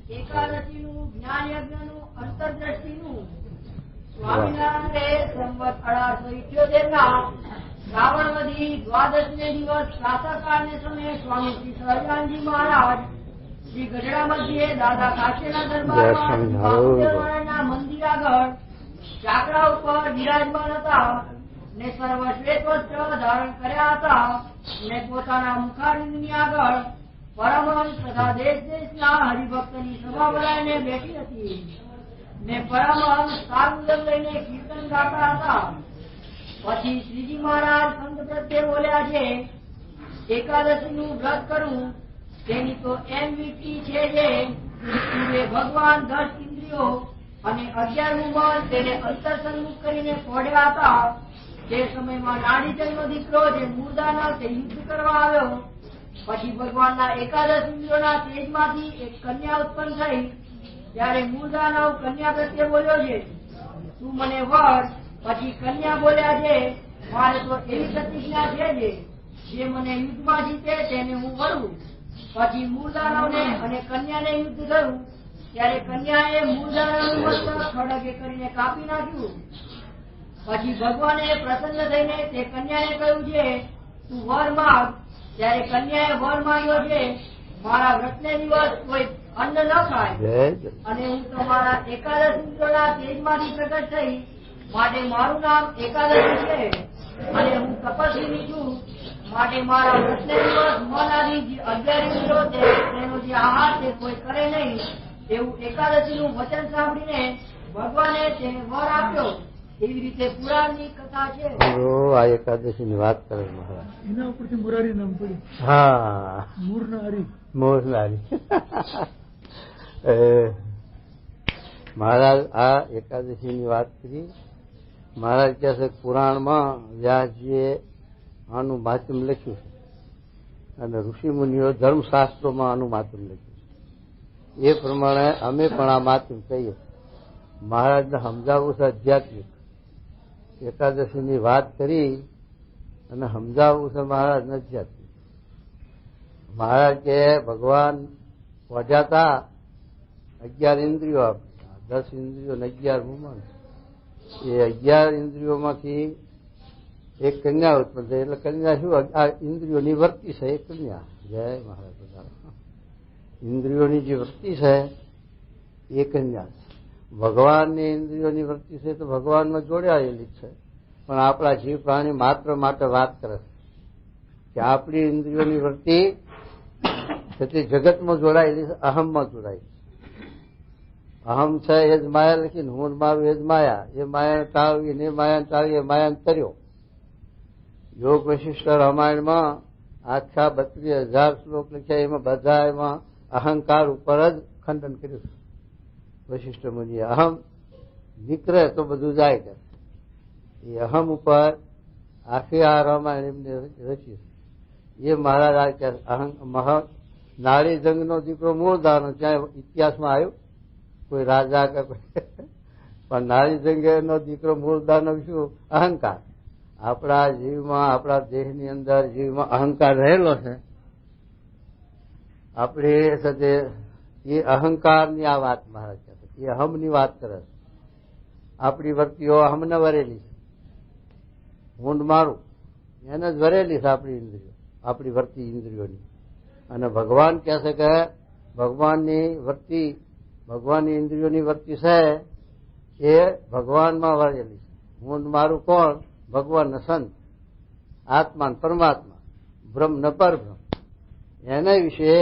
એકાદશીનું જ્ઞાન યજ્ઞનું અંતરદ્રષ્ટિનું સ્વામિનારાયણ સંવત 1878 શ્રાવણવદી દ્વાદશને દિવસ પ્રાતઃકાળને સમયે સ્વામી શ્રી સહજાનંદજી મહારાજ શ્રી ગઢડા મધ્યે દાદા કાશીના દરબારમાં મંદિર આગળ ચાકડા ઉપર બિરાજમાન હતા ને સર્વ શ્વેત વસ્ત્ર ધારણ કર્યા હતા ને પોતાના મુખારવિંદની આગળ પરમહંસ તથા દેશ દેશના હરિભક્તની સભા ભરાઈને બેઠી હતી ને પરમહંસ સારુદમ લઈને કીર્તન ગાતા હતા. પછી શ્રીજી મહારાજ સંત પ્રત્યે બોલ્યા છે, એકાદશીનું વ્રત કરવું તેની તો એમ વિધિ છે જે ભગવાન 10 ઇન્દ્રિયો અને 11મું મન તેને અંતર સન્મુખ કરીને ફોડ્યા હતા. તે સમયમાં નાડીચંદનો દીકરો જે મૂળદાનવ તે યુદ્ધ કરવા આવ્યો. પછી ભગવાનના એકાદશ ઇન્દ્રિયોના તેજમાંથી એક કન્યા ઉત્પન્ન થઈ. ત્યારે મૂળદાનવ કન્યા પ્રત્યે બોલ્યો છે, તું મને વર. પછી કન્યા બોલ્યા છે, મારે તો એવી પ્રતિજ્ઞા છે જે મને યુદ્ધમાં જીતે તેને હું વરું. પછી મૂળદાનવને અને કન્યાને યુદ્ધ થયું. ત્યારે કન્યાએ મૂળદાનવનું મસ્તક ખડગે કરીને કાપી નાખ્યું. પછી ભગવાને પ્રસન્ન થઈને તે કન્યાને કહ્યું છે, તું વર માંગ. ત્યારે કન્યાએ વર માંગ્યો છે, મારા વ્રતને દિવસ કોઈ અન્ન ન ખાય અને હું તમારા એકાદશ ઇન્દ્રિયોના તેજમાંથી પ્રગટ થઈ માટે મારું નામ એકાદશી છે અને હું તપસ્વીની છું માટે મારા વ્રતને દિવસ મન આદિ 11 ઇન્દ્રિયો તેનો જે આહાર તે કોઈ કરે નહીં. એવું એકાદશીનું વચન સાંભળીને ભગવાને તેને વર આપ્યો. એવી રીતે પુરાણની કથા છે. આ એકાદશી ની વાત કરે મહારાજ, એના ઉપરથી મુરારી નામ પડ્યું. હા, મૂરનારી. મહારાજ આ એકાદશી ની વાત કરી. મહારાજ કહે છે પુરાણમાં વ્યાસજીએ આનું મહાત્મ લખ્યું છે અને ઋષિ મુનિઓ ધર્મશાસ્ત્રોમાં આનું મહાત્મ લખ્યું છે. એ પ્રમાણે અમે પણ આ મહાત્મ કહીએ. મહારાજને સમજાવવું છે આધ્યાત્મિક. એકાદશીની વાત કરી અને સમજાવવું છે મહારાજને આધ્યાત્મિક. મહારાજ કે ભગવાન વઢ્યાતા 11 ઇન્દ્રિયો આપતા, 10 ઇન્દ્રિયો ને 11મું મન. એ 11 ઇન્દ્રિયોમાંથી એક કન્યા ઉત્પન્ન થઈ. એટલે કન્યા શું? આ ઇન્દ્રિયોની વૃત્તિ છે એ કન્યા. જય મહારાજ. ઇન્દ્રિયોની જે વૃત્તિ છે એ કન્યા છે. ભગવાનની ઇન્દ્રિયોની વૃત્તિ છે તો ભગવાનમાં જોડાયેલી છે. પણ આપણા જીવ પ્રાણી માત્ર માટે વાત કરે છે કે આપણી ઇન્દ્રિયોની વૃત્તિ તે જગતમાં જોડાયેલી છે, અહમમાં જોડાયેલી. અહમ છે એ જ માયા લખીને હું મારું એ જ માયા. એ માયાને ટાળવી ને માયાને ટાળવી એ માયાને તર્યો. યોગ વશિષ્ઠ રામાયણમાં આખા 32,000 શ્લોક લખ્યા. એમાં બધા એમાં અહંકાર ઉપર જ ખંડન કર્યું છે. વશિષ્ઠ મુનિએ અહમ નીકળે તો બધું જાય કે એ અહમ ઉપર આખી આ રામાયણ એમને રચી. એ મહારાજ નારી જંગનો દીકરો મૂળદાનો ત્યાં ઇતિહાસમાં આવ્યું કોઈ રાજા કે પણ નારી જંગનો દીકરો મૂળદાનો શું? અહંકાર. આપણા જીવમાં આપણા દેહની અંદર જીવમાં અહંકાર રહેલો છે. આપણે સાથે એ અહંકારની આ વાત મહારાજ કહે છે. એ અહમની વાત કરે છે. આપણી વૃત્તિઓ અહમને વરેલી છે. હું મારું એને જ વરેલી છે આપણી ઇન્દ્રિયો, આપણી વૃત્તિ ઇન્દ્રિયોની. અને ભગવાન કહે છે કે ભગવાનની વૃત્તિ, ભગવાનની ઇન્દ્રિયોની વૃત્તિ છે એ ભગવાનમાં વરેલી છે. હું મારું કોણ? ભગવાન સંત, આત્મા ને પરમાત્મા, બ્રહ્મ ને પરબ્રહ્મ. એના વિશે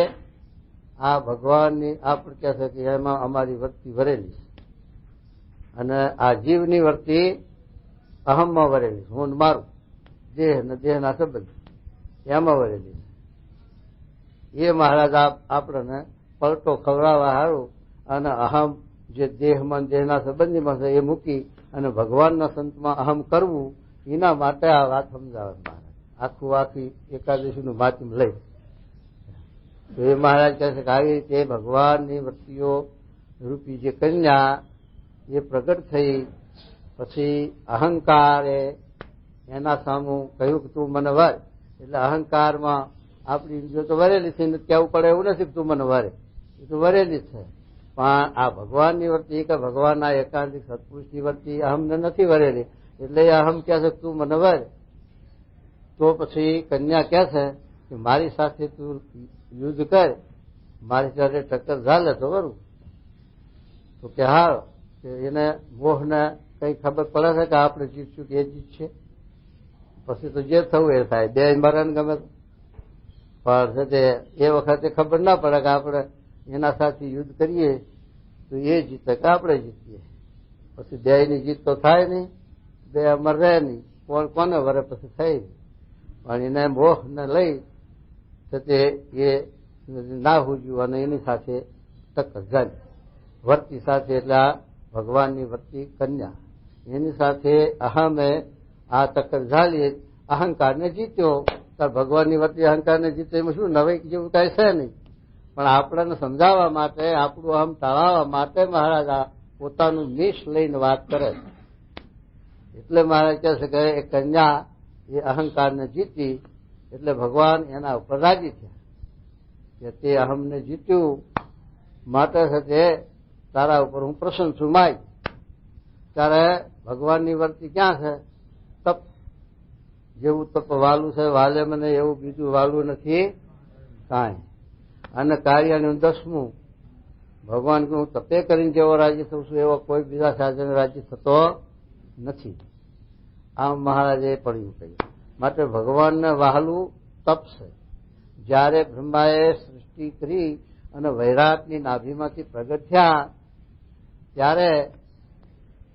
આ ભગવાનની આપણે કહે છે કે એમાં અમારી વૃત્તિ વરેલી છે. અને આ જીવની વૃત્તિ અહમમાં વરેલી છે. હું મારું, દેહ ને દેહના સંબંધ એમાં વરેલી છે. એ મહારાજ આપણને પલટો ખવડાવવા સારું અને અહમ જે દેહમાં દેહના સંબંધીમાં છે એ મૂકી અને ભગવાનના સંતમાં અહમ કરવું, એના માટે આ વાત સમજાવે મહારાજ. આખી એકાદશીનું માધ્યમ લઈ તો એ મહારાજ કહે છે કે આવી રીતે ભગવાનની વૃત્તિઓ રૂપી જે કન્યા એ પ્રગટ થઈ. પછી અહંકારે એના સામું કહ્યું કે તું મને વર. એટલે અહંકારમાં આપણી ઇન્દ્રિયો તો વરેલી છે, કહેવું પડે એવું નથી કે તું મને વરે. એ તો વરેલી છે. પણ આ ભગવાનની વર્તી કે ભગવાનના એકાંતિક સત્પુરુષની વર્તી અહમને નથી વરેલી. એટલે એ અહમ કહે છે તું મને વર. તો પછી કન્યા કહે છે કે મારી સાથે તું યુદ્ધ કર, મારી સાથે ટક્કર ઝાલે તો વરું. તો કે હા, એને મોહને કઈ ખબર પડે છે કે આપણે જીતશું કે એ જીતશે. પછી તો જે થવું એ થાય, બે મરણ ગમે. પણ છે એ વખતે ખબર ના પડે કે આપણે એના સાથે યુદ્ધ કરીએ તો એ જીતે કે આપણે જીતીએ. પછી બે ની જીત તો થાય નહીં, બે અમર રહે નહીં, કોણ કોને વરે પછી થઈ. પણ એને મોહ ને લઈ તે એ ના હુજ્યું અને એની સાથે ટક્કર ઝાલી વર્તી સાથે. એટલે આ ભગવાનની વર્તી કન્યા, એની સાથે અહમે આ ટક્કર ઝાલી, અહંકારને જીત્યો. ભગવાનની વર્તી અહંકારને જીતે એમાં શું નવાઈ જેવું કઈ છે નહીં. પણ આપણને સમજાવવા માટે, આપણું અહમ ટાળવા માટે મહારાજ આ પોતાનું નિશ લઈને વાત કરે. એટલે મહારાજ કહે છે કે એ કન્યા એ અહંકારને જીતી એટલે ભગવાન એના ઉપર રાજી થયા કે તે અહમને જીત્યું, માટે છે તે તારા ઉપર હું પ્રસન્ન છું માય. ત્યારે ભગવાનની વર્તી ક્યાં છે? તપ. જેવું તપ વાલું છે વાલે મને એવું બીજું વાલું નથી કાંઈ. અને કાર્યનું 10મું ભગવાન કે હું તપે કરીને જેવો રાજી થઉં છું એવો કોઈ બીજા સાધન રાજી થતો નથી. આમ મહારાજે પડ્યું કહ્યું. માટે ભગવાનને વહાલું તપ છે. જયારે બ્રહ્માએ સૃષ્ટિ કરી અને વૈરાટની નાભીમાંથી પ્રગટ થયા ત્યારે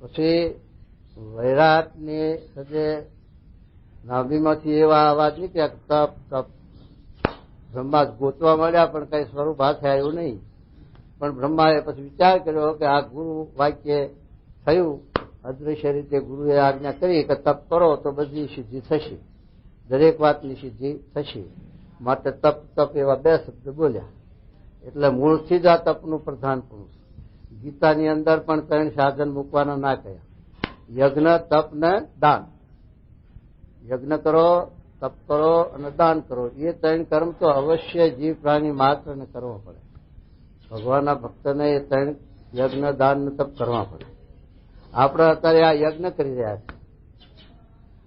પછી વૈરાટની સજે નાભીમાંથી એવા અવાજ નીકળ્યા તપ તપ. બ્રહ્મા ગોતવા મળ્યા પણ કઈ સ્વરૂપ હાથે આવ્યું નહીં. પણ બ્રહ્માએ પછી વિચાર કર્યો કે આ ગુરુ વાક્ય થયું, અદૃશ્ય રીતે ગુરુએ આજ્ઞા કરી કે તપ કરો તો બધી સિદ્ધિ થશે, દરેક વાતની સિદ્ધિ થશે. માટે તપ તપ એવા બે શબ્દ બોલ્યા. એટલે મૂળથી જ આ તપનું પ્રધાન પુરુષ. ગીતાની અંદર પણ 3 સાધન મૂકવાના ના કહ્યા: યજ્ઞ, તપ ને દાન. યજ્ઞ કરો, તપ કરો અને દાન કરો. એ 3 કર્મ તો અવશ્ય જીવ પ્રાણી માત્રને કરવો પડે. ભગવાનના ભક્તને એ 3 યજ્ઞ, દાન ને તપ કરવા પડે. આપણે અત્યારે આ યજ્ઞ કરી રહ્યા છીએ.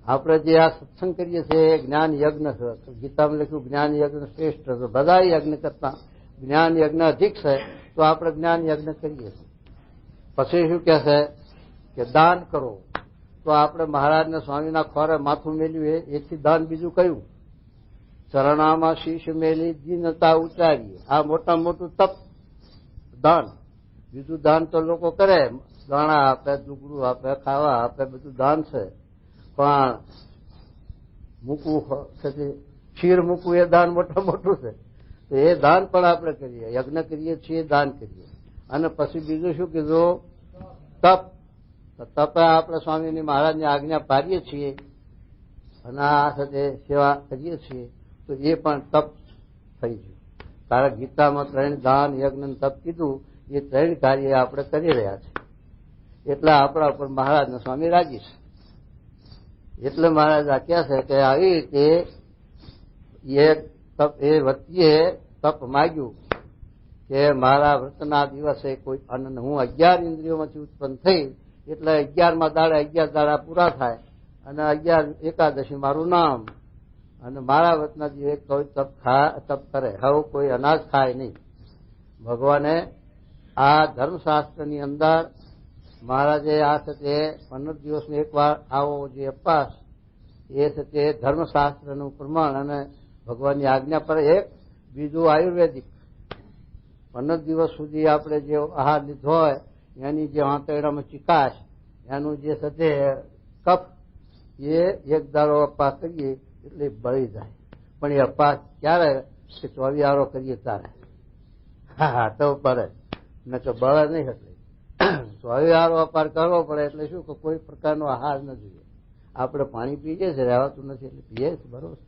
આપણે જે આ સત્સંગ કરીએ છીએ એ જ્ઞાન યજ્ઞ છે. ગીતામાં લખ્યું જ્ઞાન યજ્ઞ શ્રેષ્ઠ છે. બધા યજ્ઞ કરતા જ્ઞાન યજ્ઞ અધિક છે. તો આપણે જ્ઞાન યજ્ઞ કરીએ છીએ. પછી શું કહે છે કે દાન કરો. તો આપણે મહારાજને સ્વામીના ખોરે માથું મેલ્યું એથી દાન બીજું કયું? ચરણામાં શીશ મેલી દીનતા ઉતારીએ. આ મોટામાં મોટું તપ દાન. બીજું દાન તો લોકો કરે, દાણા આપે, દુગડું આપે, ખાવા આપે, બધું દાન છે. પણ મૂકવું છે, ખીર મૂકવું એ દાન મોટા મોટું છે. તો એ દાન પણ આપણે કરીએ, યજ્ઞ કરીએ છીએ, દાન કરીએ. અને પછી બીજું શું કીધું? તપ. તપે આપણે સ્વામીની મહારાજની આજ્ઞા પાડીએ છીએ અને આ સાથે સેવા કરીએ છીએ તો એ પણ તપ થઈ ગયું. તારા ગીતામાં 3 દાન, યજ્ઞ, તપ કીધું. એ 3 કાર્ય આપણે કરી રહ્યા છીએ. એટલે આપણા ઉપર મહારાજના સ્વામી રાજી છે. એટલે મહારાજ આ કહે છે કે આવી રીતે એ વ્યક્તિએ તપ માગ્યું કે મારા વ્રતના દિવસે કોઈ અન્ન, હું 11 ઇન્દ્રિયોમાંથી ઉત્પન્ન થઈ એટલે 11મા દાડે 11 દાડા પૂરા થાય અને 11 એકાદશી મારું નામ. અને મારા વ્રતના દિવસે કોઈ તપ કરે. હવે કોઈ અનાજ ખાય નહીં. ભગવાને આ ધર્મશાસ્ત્રની અંદર મહારાજે આ સાથે 15 દિવસમાં એકવાર આવો જે અપાસ એ સાથે ધર્મશાસ્ત્રનું પ્રમાણ અને ભગવાનની આજ્ઞા પર એક બીજું આયુર્વેદિક 15 દિવસ સુધી આપણે જે આહાર લીધો હોય એની જે આંતરડામાં ચિકાશ, એનું જે સાથે કફ, એ એક દાડો અપાસ કરીએ એટલે બળી જાય. પણ એ અપાસ ક્યારે? 24 કરીએ તારે. હા તો પડે ને કે બળે નહીં. એટલે 24 અપાર કરવો પડે. એટલે શું કે કોઈ પ્રકારનો આહાર ન જોઈએ. આપણે પાણી પીએ છીએ, રહેવાતું નથી એટલે પીએ છીએ, બરોબર.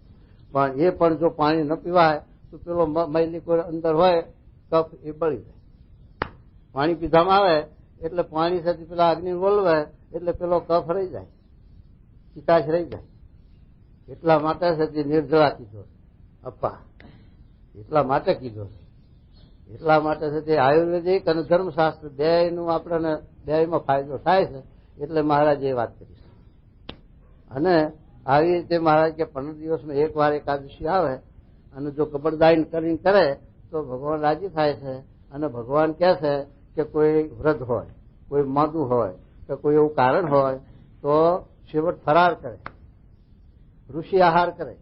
પણ એ પણ જો પાણી ન પીવાય તો પેલો મૈલી કોઈ અંદર હોય કફ એ બળી જાય. પાણી પીધામાં આવે એટલે પાણી સાથે પેલા અગ્નિ વલવે એટલે પેલો કફ રહી જાય, ચિકાશ રહી જાય. એટલા માટે છે નિર્જળા કીધો અપા, એટલા માટે કીધો. એટલા માટે છે તે આયુર્વેદિક અને ધર્મશાસ્ત્ર બેયનું આપણને બેયમાં ફાયદો થાય છે, એટલે મહારાજે એ વાત કરી છે. અને આવી રીતે મહારાજ કે 15 દિવસમાં એક વાર એકાદશી આવે અને જો કબરદાઈ કરીને કરે તો ભગવાન રાજી થાય છે. અને ભગવાન કહે છે કે કોઈ વ્રત હોય, કોઈ માદું હોય કે કોઈ એવું કારણ હોય તો છેવટ ફરાર કરે, ઋષિ આહાર કરે,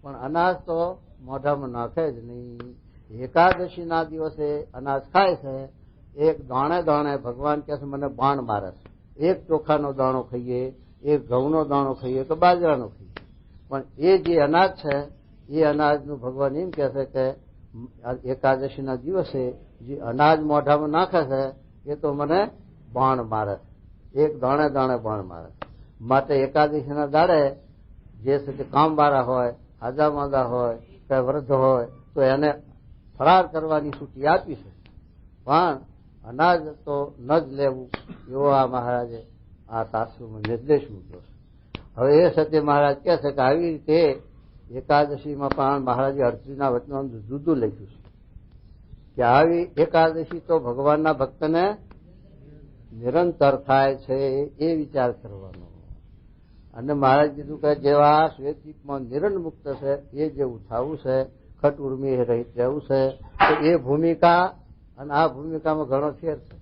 પણ અનાજ તો મોઢામાં નાખે જ નહીં. એકાદશીના દિવસે અનાજ ખાય છે, એક દાણે દાણે ભગવાન કહે છે મને બાણ મારે છે. એક ચોખાનો દાણો ખાઈએ, એક ઘઉંનો દાણો ખાઈએ કે બાજરાનો ખાઈએ, પણ એ જે અનાજ છે એ અનાજનું ભગવાન એમ કહે છે કે એકાદશીના દિવસે જે અનાજ મોઢામાં નાખે છે એ તો મને બાણ મારે, એક દાણે દાણે બાણ મારે. માટે એકાદશીના દાડે જે છે તે કામવાળા હોય, આજામાદા હોય કે વૃદ્ધ હોય તો એને ફરાર કરવાની સૂચિ આપી છે, પણ અનાજ તો ન જ લેવું એવો આ મહારાજે આ શાસ્ત્રોમાં નિર્દેશ મૂક્યો છે. હવે એ સત્ય મહારાજ કહે છે કે આવી રીતે એકાદશીમાં પણ મહારાજે અર્જુનના વચનમાં જુદું લખ્યું છે કે આવી એકાદશી તો ભગવાનના ભક્તને નિરંતર થાય છે એ વિચાર કરવાનો. અને મહારાજ કીધું કે જેવા શ્વેતદીપમાં નિરંતર મુક્ત છે એ જેવું થવું છે, ખટ ઉર્મી રહિત રહેવું છે, તો એ ભૂમિકા અને આ ભૂમિકામાં ઘણો ફેર છે.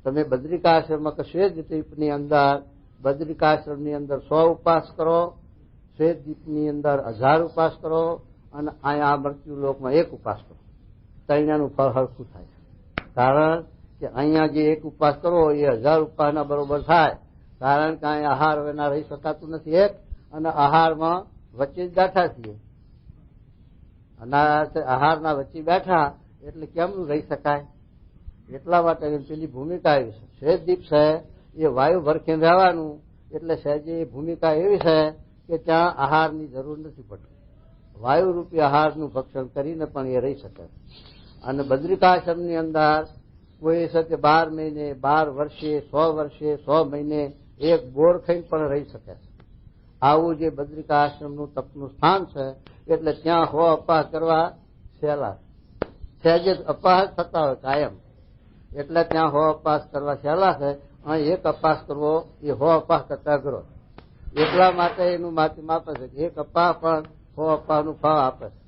તમે બદ્રિકાશ્રમમાં કે શ્વેતદીપની અંદર બદ્રિકાશ્રમની અંદર 100 ઉપવાસ કરો, શ્વેતદીપની અંદર 1000 ઉપવાસ કરો, અને અહીંયા મૃત્યુ લોકમાં 1 ઉપવાસ કરો, તૈયાનું ફળ હરખું થાય. કારણ કે અહીંયા જે 1 ઉપવાસ કરો એ 1000 ઉપવાસના બરોબર થાય. કારણ કે અહીંયા આહાર વિના રહી શકાતું નથી એક, અને આહારમાં વચ્ચે જ બેઠા છીએ, આહારના વચ્ચે બેઠા એટલે કેમનું રહી શકાય? એટલા માટે પેલી ભૂમિકા આવી છે. શ્વેતદીપ છે એ વાયુ ભરખીને રહેવાનું, એટલે સહેજે એ ભૂમિકા એવી છે કે ત્યાં આહારની જરૂર નથી પડતી, વાયુરૂપી આહારનું ભક્ષણ કરીને પણ એ રહી શકે. અને બદ્રિકાશ્રમની અંદર કોઈ સાથે 12 મહિને, 12 વર્ષે, 100 વર્ષે, 100 મહિને એક બોર ખાઈને પણ રહી શકે છે. આવું જે બદ્રિકાશ્રમનું તપનું સ્થાન છે, એટલે ત્યાં અપવાસ કરવા સહેલા, સહેજે અપવાસ થતા હોય કાયમ, એટલે ત્યાં અપવાસ કરવા સહેલા છે. અહીં એક અપવાસ કરવો એ અપવાસ કરતા અઘરો. એટલા માટે એનું માધ્યમ આપે છે કે એક અપવાસ પણ અપવાસનું ફળ આપે છે.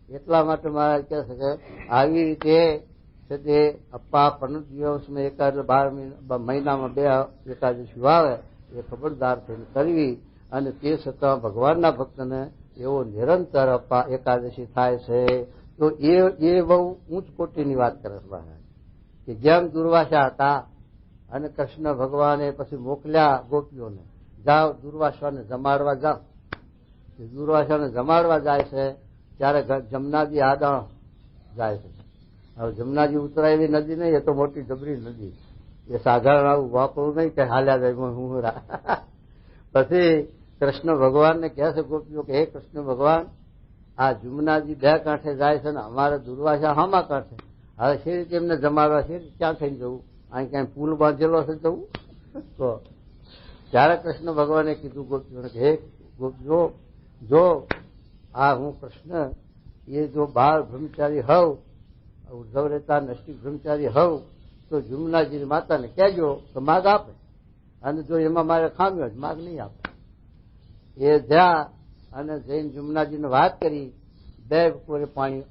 એટલા માટે મહારાજ કહે છે કે આવી રીતે છે તે અપવાસ 15 દિવસમાં એકાદ 12 મહિનામાં 2 એકાદશી આવે એ ખબરદાર થઈને કરવી. અને તે છતાં ભગવાનના ભક્તને એવો નિરંતર એકાદશી થાય છે. તો એ બહુ ઊંચ કોટીની વાત કરે છે મહારાજ, કે જેમ દુર્વાસા હતા અને કૃષ્ણ ભગવાને પછી મોકલ્યા ગોપીઓને, જાઓ દુર્વાસાને જમાડવા જાઓ. દુર્વાસાને જમાડવા જાય છે ત્યારે જમનાજી આદા જાય છે. હવે જમનાજી ઉતરાય એવી નદી નહીં, એ તો મોટી જબરી નદી, એ સાધારણ આવું વાપરવું નહીં કે હાલ્યા જાય હું. પછી કૃષ્ણ ભગવાનને કહે છે ગોપીઓ કે હે કૃષ્ણ ભગવાન, આ જમનાજી 2 કાંઠે જાય છે ને અમારે દુર્વાસા હામા કાંઠે, હવે શી રીતે એમને જમાડવા, શી રીતે ક્યાં થઈને જવું, અહીં ક્યાંય પુલ બાંધેલો છે જવું? તો ત્યારે કૃષ્ણ ભગવાને કીધું ગોપીઓને કે હે ગોપીઓ, જો આ હું કૃષ્ણ એ જો 12 બ્રહ્મચારી હોઉં, ઉદ્ધવ રહેતા નૈષ્ટિક બ્રહ્મચારી હોઉં, તો જમનાજીની માતાને કહેજો તો માગ આપે, અને જો એમાં મારે ખામી હોય માગ નહીં આપે. એ જ્યાં અને જૈન જમનાજીને વાત કરી, 2 કોરે પાણી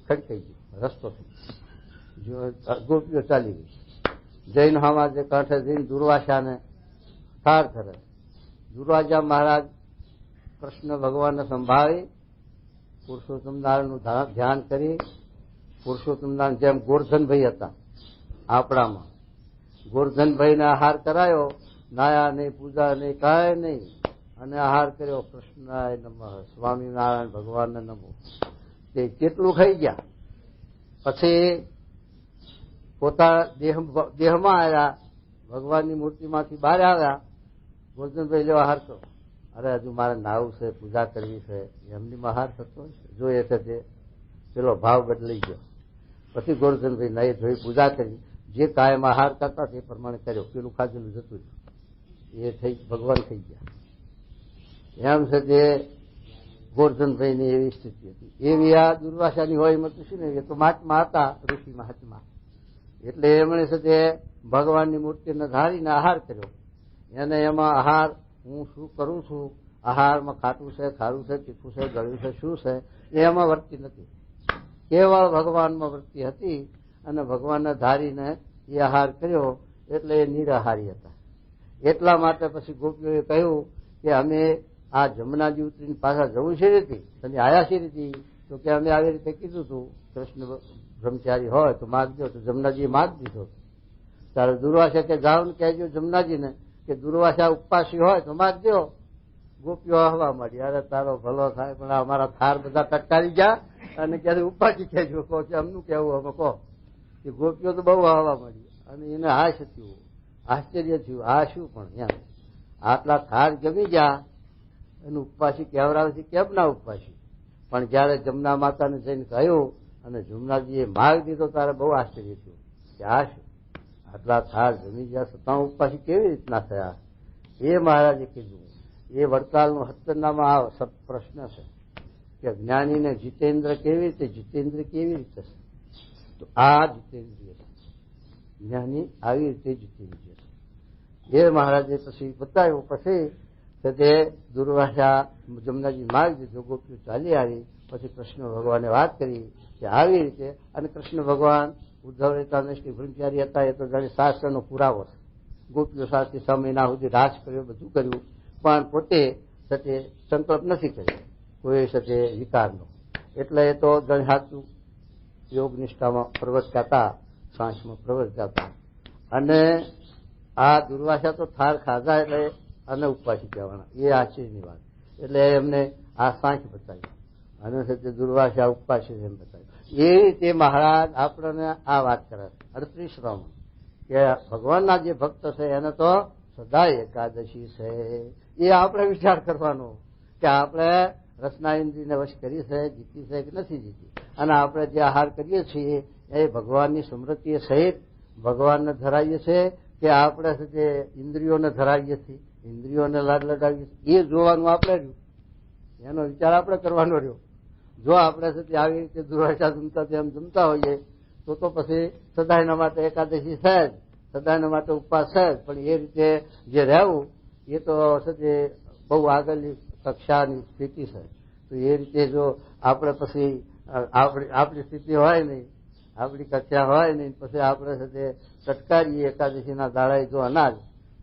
ખડકાઈ ગયું, રસ્તો થઈ ગોપીઓ ચાલી ગઈ. જૈન સમાજે કાંઠે જઈને દુર્વાસાને ઠાર કરે. દુર્વાસા મહારાજ કૃષ્ણ ભગવાનને સંભાળી પુરુષોત્તમ નારાયણનું ધ્યાન કરી, પુરુષોત્તમ નારાયણ જેમ ગોરધનભાઈ હતા આપણામાં, ગોરધનભાઈને આહાર કરાયો, નાયા નહીં, પૂજા નહીં, કાંઈ નહીં, અને આહાર કર્યો કૃષ્ણાય નમઃ, સ્વામિનારાયણ ભગવાનને નમો. તે કેટલું ખાઈ ગયા. પછી પોતાના દેહમાં આવ્યા, ભગવાનની મૂર્તિમાંથી બહાર આવ્યા. ગોરધનભાઈ લેવા આહાર કરો. અરે હજુ મારે નાવું છે, પૂજા કરવી છે, એમની આહાર થતો જોઈએ છે તે પેલો ભાવ બદલાઈ ગયો. પછી ગોરધનભાઈ નહીં ધોઈ પૂજા કરી, જે કાયમ આહાર કરતા તે પ્રમાણે કર્યો, પેલું ખાધેલું જતું એ થઈ ભગવાન થઈ ગયા. એમ છે તે ગોરધનભાઈની એવી સ્થિતિ હતી. એવી આ દુર્વાસાની હોય એમ હતું શું ને, એ તો મહાત્મા હતા, ઋષિ મહાત્મા. એટલે એમણે સાથે ભગવાનની મૂર્તિને ધારીને આહાર કર્યો. એને એમાં આહાર હું શું કરું છું, આહારમાં ખાટું છે, ખારું છે, તીખું છે, ગળ્યું છે, શું છે, એ એમાં વર્તી નથી. કેવળ ભગવાનમાં વૃત્તિ હતી અને ભગવાનને ધારીને એ આહાર કર્યો. એટલે એ નિરાહારી હતા. એટલા માટે પછી ગોપીઓએ કહ્યું કે અમે આ જમનાજી ઉતરીને પાછા જવું છે રીતે, તમે આયા છે રીતે? તો કે અમે આવી રીતે કીધું હતું, કૃષ્ણ બ્રહ્મચારી હોય તો માગજો. તો જમનાજીએ માગ દીધો. ત્યારે દુર્વાસા કે જાઓ ને કહેજો જમનાજીને કે દુર્વાસા ઉપવાસી હોય તો માગજો. ગોપીઓ હવા મળી, અરે તારો ભલો થાય, પણ અમારા થાર બધા ટટકારી ગયા અને ક્યારે ઉપાજી કહેજો, કહો કે અમનું કેવું અમે કહો. એ ગોપીઓ તો બહુ હવા મળી અને એને હાશ થયું, આશ્ચર્ય થયું, આ શું પણ એમ આટલા થાર જમી ગયા એનું ઉપવાસી કહેવરાવે છે, કેમ ના ઉપવાસી? પણ જયારે જમના માતાને જઈને કહ્યું અને જમનાજીએ માગ દીધો ત્યારે બહુ આશ્ચર્ય થયું કે આ શું, આટલા થાર જમી ગયા છતાં ઉપવાસી કેવી રીતના થયા? એ મહારાજે કીધું. એ વડતાલનું હત્તરનામાં આ પ્રશ્ન છે કે જ્ઞાનીને જીતેન્દ્ર કેવી રીતે, જીતેન્દ્ર કેવી રીતે છે? તો આ જીતેન્દ્રિય છે, જ્ઞાની આવી રીતે જીતેન્દ્રિય છે. એ મહારાજે પછી બતાવ્યું. પછી તે દુર્વાસા જમનાજી માર્ગ દીધો, ગોપીઓ ચાલી આવી. પછી કૃષ્ણ ભગવાને વાત કરી કે આવી રીતે. અને કૃષ્ણ ભગવાન ઉદ્ધવ રહેતા શ્રી બ્રહ્મચારી હતા, એ તો જાણે શાસ્ત્રનો પુરાવો છે. ગોપીઓ સાથે 6 મહિના સુધી રાજ કર્યો, બધું કર્યું, પણ પોતે સાથે સંકલ્પ નથી કર્યો કોઈ સાથે વિકારનો. એટલે એ તો જણ સાચું યોગ નિષ્ઠામાં પ્રવર્તતા હતા, શ્વાસમાં પ્રવર્તતા હતા. અને આ દુર્વાસા તો થાર ખાધા એટલે અને ઉપવાસી કહેવાના, એ આશ્ચર્યની વાત. એટલે એમને આ સાંખ બતાવી અને સાથે દુર્વાસા ઉપવાસી એમ બતાવ્યું. એ રીતે મહારાજ આપણને આ વાત કરે છે 38માં કે ભગવાનના જે ભક્ત છે એને તો સદાય એકાદશી છે. એ આપણે વિચાર કરવાનો કે આપણે રસના ઇન્દ્રિયને વશ કરી છે, જીતી છે કે નથી જીતી. અને આપણે જે આહાર કરીએ છીએ એ ભગવાનની સ્મૃતિ સહિત ભગવાનને ધરાવીએ છીએ કે આપણે જે ઇન્દ્રિયોને ધરાવીએ છીએ, ઇન્દ્રિયોને લાડ લડાવીએ છીએ, એ જોવાનું આપણે રહ્યું. એનો વિચાર આપણે કરવાનો રહ્યો. જો આપણે આવી રીતે દુર્વાસા જમતા તેમ જમતા હોઈએ તો પછી સદાયના માટે એકાદશી છે જ, સદાયના માટે ઉપવાસ છે જ. પણ એ રીતે જે રહેવું એ તો બહુ આગળની કક્ષાની સ્થિતિ છે. તો એ રીતે જો આપણે પછી આપણી સ્થિતિ હોય નહીં, આપણી કક્ષા હોય નહીં, પછી આપણે સાથે ટટકારીએ એકાદશીના દાડાએ જો અનાજ,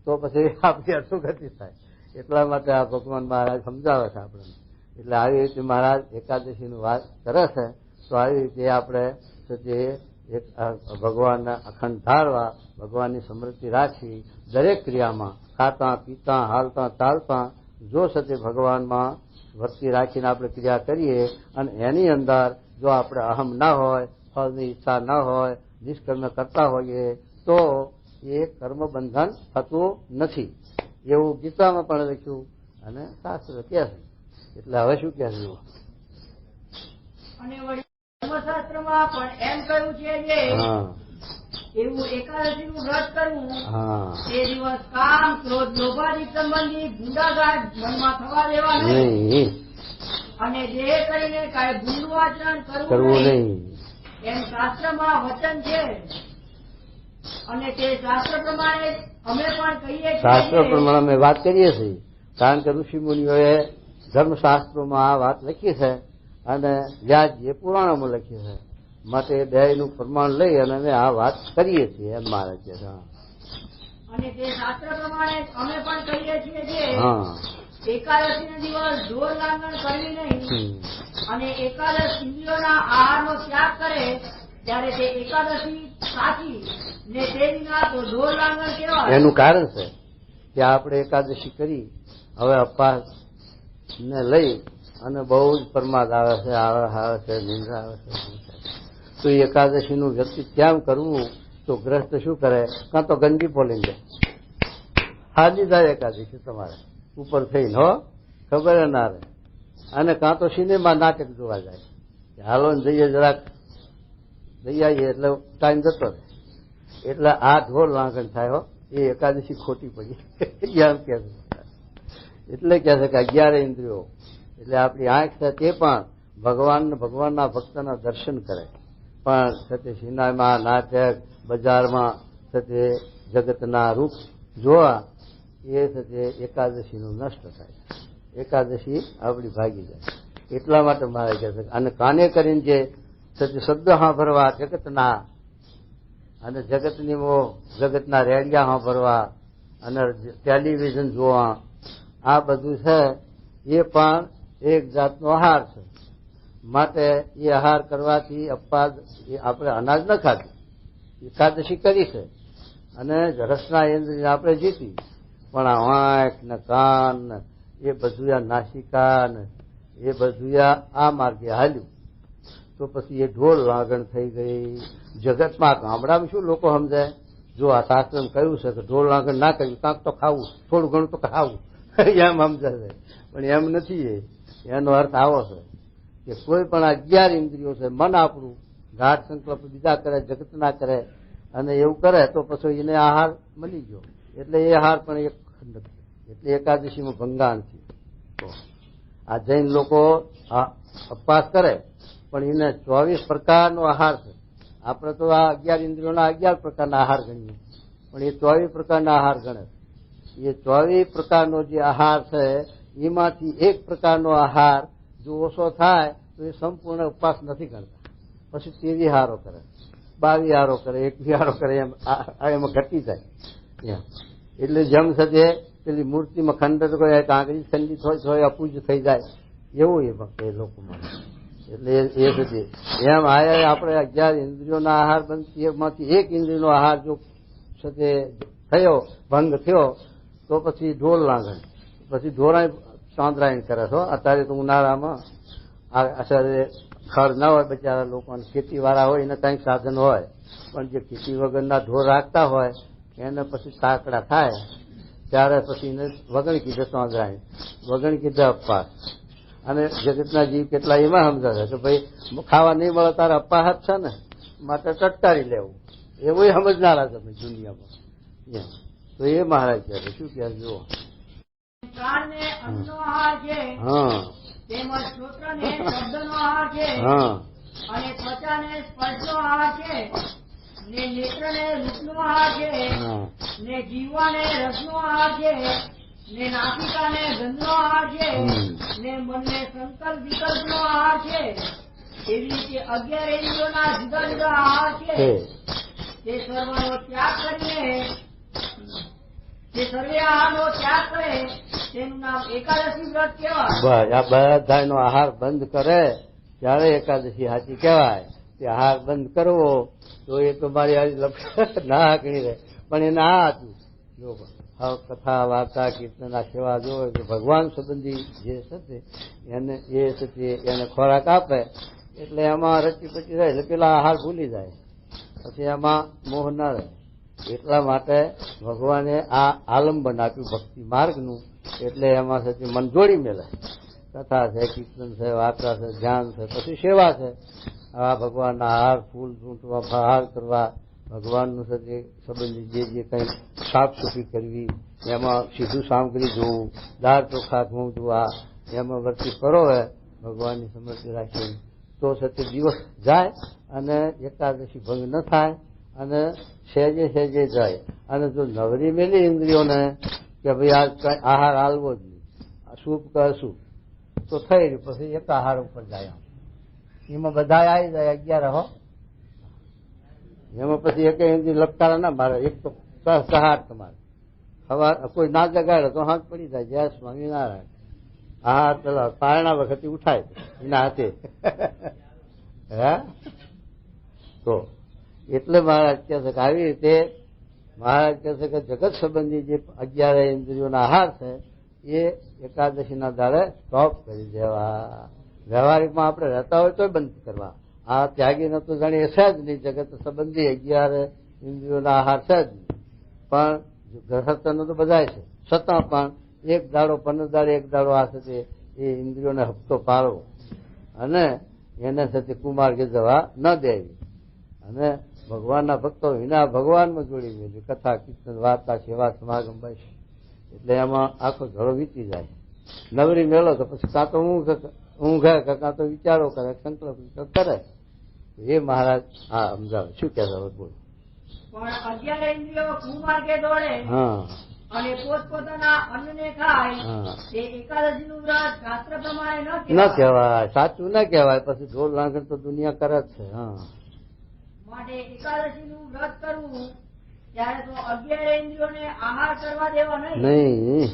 તો પછી આપણી અધોગતિ થાય. એટલા માટે આ ભગવાન મહારાજ સમજાવે છે આપણને. એટલે આવી રીતે મહારાજ એકાદશીની વાત કરે છે. તો આવી રીતે આપણે ભગવાનના અખંડ ધારવા, ભગવાનની સ્મૃતિ રાખી, દરેક ક્રિયામાં ખાતા પીતા હાલતા ચાલતા જો સતે ભગવાનમાં ભક્તિ રાખીને આપણે ક્રિયા કરીએ અને એની અંદર જો આપણે અહમ ના હોય, ફળની ઈચ્છા ન હોય, નિષ્કર્મ કરતા હોઈએ તો એ કર્મ બંધન થતું નથી. એવું ગીતામાં પણ લખ્યું અને શાસ્ત્ર કહે છે. એટલે હવે શું કહે છે? અને વળી ધર્મશાસ્ત્રમાં પણ એમ કહ્યું છે કે એવું એકાદશીનું વ્રત કરવું, તે દિવસ કામ ક્રોધ લોભાદી સંબંધી ગુંડાઘાટ મનમાં થવા દેવા નહીં અને દેહ કરીને કાંઈ ભૂંડું આચરણ કરવું નહીં, એમ શાસ્ત્રમાં વચન છે. અને તે શાસ્ત્ર પ્રમાણે અમે પણ કહીએ છીએ, શાસ્ત્ર પ્રમાણે અમે વાત કરીએ છીએ. કારણ કે ઋષિ મુનિઓએ ધર્મશાસ્ત્રોમાં આ વાત લખી છે અને વ્યાસજીએ પુરાણોમાં લખી છે. માટે બેયનું પ્રમાણ લઈ અને અમે આ વાત કરીએ છીએ એમ મારે છે. અને તે શાસ્ત્ર પ્રમાણે અમે પણ કહીએ છીએ કે એકાદશીના દિવસ ઢોર લાંગણ કરવી નહીં અને એકાદશ ઇન્દ્રિયોના આહારનો ત્યાગ કરે ત્યારે તે એકાદશી સાચી ને તે વિના તો ઢોર લાંગણ કહેવાય. એનું કારણ છે કે આપણે એકાદશી કરી, હવે અપાસ ને લઈ અને બહુ જ પ્રમાદ આવે છે, નિંદ્રા આવે છે. તો એકાદશીનું વ્યક્તિ કેમ કરવું? તો ગ્રસ્ત શું કરે? કાં તો ગંજી પોલી દે, હાજી જાય એકાદશી તમારે ઉપર થઈને, હો ખબર ના રહે. અને કાં તો સિનેમા નાટક જોવા જાય, હાલો ને જઈએ જરાક જઈ આવીએ એટલે ટાઈમ જતો રહે. એટલે આ ઢોર લાંગણ થાય. હો એ એકાદશી ખોટી પડી એમ કે. એટલે કહે છે કે 11 ઇન્દ્રિયો એટલે આપણી આંખ છે તે પણ ભગવાનના ભક્તના દર્શન કરે. પણ સાથે સિનેમા, નાટક, બજારમાં સાથે જગતના રૂપ જોવા એ સાથે એકાદશીનું નષ્ટ થાય. એકાદશી આપણી ભાગી જાય. એટલા માટે મારે કહે છે અને કાને કરીને જે શબ્દ સાંભળવા જગતના અને જગતના રેડિયા સાંભળવા અને ટેલિવિઝન જોવા, આ બધું છે એ પણ એક જાતનો આહાર છે. માટે એ આહાર કરવાથી અપવાદ આપણે અનાજ ન ખાધું, એકાદશી કરી છે અને રસના ઇન્દ્રિય આપણે જીતી. પણ આ આંખ ને કાન ને એ બધું આ નાસિકા ને એ બધું આ માર્ગે હાલ્યું તો પછી એ ઢોળ લાગણ થઈ ગઈ. જગતમાં ગામડામાં શું લોકો સમજાય, જો આ શાસ્ત્રમાં કહ્યું છે કે ઢોળ લાગણ ના કર્યું કાંક તો ખાવું, થોડું ઘણું તો ખાવું, એમ સમજાશે. પણ એમ નથી. એનો અર્થ આવો છે કે કોઈ પણ 11 ઇન્દ્રિયો છે, મન આપણું ગાઢ સંકલ્પ બીજા કરે, જગત ના કરે અને એવું કરે તો પછી એને આહાર મળી ગયો. એટલે એ આહાર પણ એક નથી. એટલે એકાદશીમાં ભંગાણ છે. તો આ જૈન લોકો ઉપવાસ કરે પણ એને 24 પ્રકારનો આહાર છે. આપણે તો આ 11 ઇન્દ્રિયોના 11 પ્રકારના આહાર ગણીએ, પણ એ 24 પ્રકારના આહાર ગણે. એ 24 પ્રકારનો જે આહાર છે એમાંથી એક પ્રકારનો આહાર જો ઓછો થાય તો એ સંપૂર્ણ ઉપવાસ નથી ગણતા. પછી 23 હારો કરે, 22 હારો કરે, 21 હારો કરે, એમાં ઘટી જાય. એટલે જેમ છે પેલી મૂર્તિમાં ખંડ આંગળી ખંડિત હોય અપૂજ થઈ જાય એવું એ લોકોમાં. એટલે એ છે એમ આયા આપણે 11 ઇન્દ્રિયોના આહાર બનતી, એમાંથી એક ઇન્દ્રિયનો આહાર જો છે થયો, ભંગ થયો તો પછી ઢોળ લાગણ, પછી ઢોળાય ચાંદરાયણ કરે છો. અત્યારે તો ઉનાળામાં ખર ના હોય બિચારા લોકો, ખેતીવાળા હોય એને કંઈક સાધન હોય, પણ જે ખેતી વગરના ઢોર રાખતા હોય એને પછી સાંકડા થાય ત્યારે પછી એને વગણ કીધે ચાંદરાયણ, વગણ કીધે અપવાસ. અને જગતના જીવ કેટલા એમાં સમજાવે કે ભાઈ ખાવા નહીં મળે તારે અપવાસ છે ને, માટે ટટકારી લેવું, એવું સમજનારા છે દુનિયામાં. તો એ મહારાજ કહે શું કહે જુઓ. પ્રાણને અન્નનો આહાર છે, તેમજ શ્રોત્રને શબ્દનો આહાર છે, અને ત્વચાને સ્પર્શનો આહાર છે, ને નેત્રને રૂપનો આહાર છે, ને જીવવાને રસનો આહાર છે, ને નાસિકાને ગંધનો આહાર છે, ને મનને સંકલ્પ વિકલ્પનો આહાર છે. એવી રીતે 11 ઇન્દ્રિયોના જુદા જુદા આહાર છે. તે સર્વનો ત્યાગ કરીને જે સર્વે આહારનો ત્યાગ કરે તેનું નામ એકાદશી વ્રત કહેવાય. બસ આ બધાનો આહાર બંધ કરે ત્યારે એકાદશી સાચી કહેવાય. તે આહાર બંધ કરવો તો એ તો મારી ના હકણી રહે. પણ એને આ હતું જો કથા વાર્તા કીર્તન આ સેવા જો ભગવાન સંબંધી જે છે એને એ છે એને ખોરાક આપે એટલે એમાં રચી પચી રહે, એટલે પેલા આહાર ભૂલી જાય, પછી એમાં મોહ ના રહે. એટલા માટે ભગવાને આ આલંબન આપ્યું ભક્તિ માર્ગનું. એટલે એમાં છે મન જોડી મેલે. કથા છે, કીર્તન છે, વાર્તા છે, ધ્યાન છે, પછી સેવા છે. આ ભગવાનના હાર ફૂલ ચૂંટવા, ફહાર કરવા, ભગવાનનું સાથે સંબંધી જે કંઈ સાફ સુફી કરવી, એમાં સીધું સામગ્રી જોવું, દાળ ચોખા ઘઉં જોવા, એમાં વર્તી કરો હે ભગવાનની સમૃદ્ધિ રાખી તો સત્ય દિવસ જાય અને એકાદશી ભંગ ન થાય અને સહેજે સહેજે જાય. અને જો નવરી મેલી ઇન્દ્રિયોને કે ભાઈ આ કઈ આહાર હાલવો જ નહીં, શુભ કે અશુભ તો થઈ રહ્યું, પછી એક આહાર ઉપર જાય. એમાં બધા આવી જાય 11 હો. એમાં પછી એક ઇન્દ્રિય લપટારા ના મારે, એક તો સહાર તમારે હવા કોઈ ના જગાડે તો હાથ પડી જાય. જય સ્વામિનારાયણ. આહાર પેલા પારણા વખતે ઉઠાય એના હાથે હે. તો એટલે મહારાજ કહે છે કે આવી રીતે મહારાજ કહે છે કે જગત સંબંધી જે 11 ઇન્દ્રિયોના આહાર છે એ એકાદશીના દાડે સ્ટોપ કરી દેવા. વ્યવહારિકમાં આપણે રહેતા હોય તો બંધ કરવા. આ ત્યાગીને તો જાણીએ છે જ નહીં. જગત સંબંધી 11 ઇન્દ્રિયોના આહાર છે જ નહીં. પણ ગ્રહસ્થનો તો બધા છે, છતાં પણ એક દાડો 15 દાડે એક દાડો આ સાથે એ ઇન્દ્રિયોને હપ્તો પાડવો અને એને સાથે કુમાર્ગે જવા ન દેવી અને ભગવાનના ભક્તો વિના ભગવાનમાં જોડી મેળવી. કથા કીર્તન વાર્તા સેવા સમાગમ બસ એટલે એમાં આખો ધડો વીતી જાય. નવરી મેળો તો પછી કાં તો ઊંઘે કે કાં તો વિચારો કરે, સંકલ્પ કરે. એ મહારાજ હા સમજાવે. શું કહેતા હોય બોલો? પણ 11 ઇન્દ્રિયો કુમાર્ગે દોડે હા અને પોતપોતાના અન્નને ખાય હા. તે એકાદશીનું વ્રત શાસ્ત્ર પ્રમાણે ન કહેવાય, સાચું ન કહેવાય. પછી ઢોલ લાગણ તો દુનિયા કરે જ છે. હા માટે એકાદશીનું વ્રત કરવું ત્યારે તો 11 ઇન્દ્રિયોને આહાર કરવા દેવા નહીં. નહીં.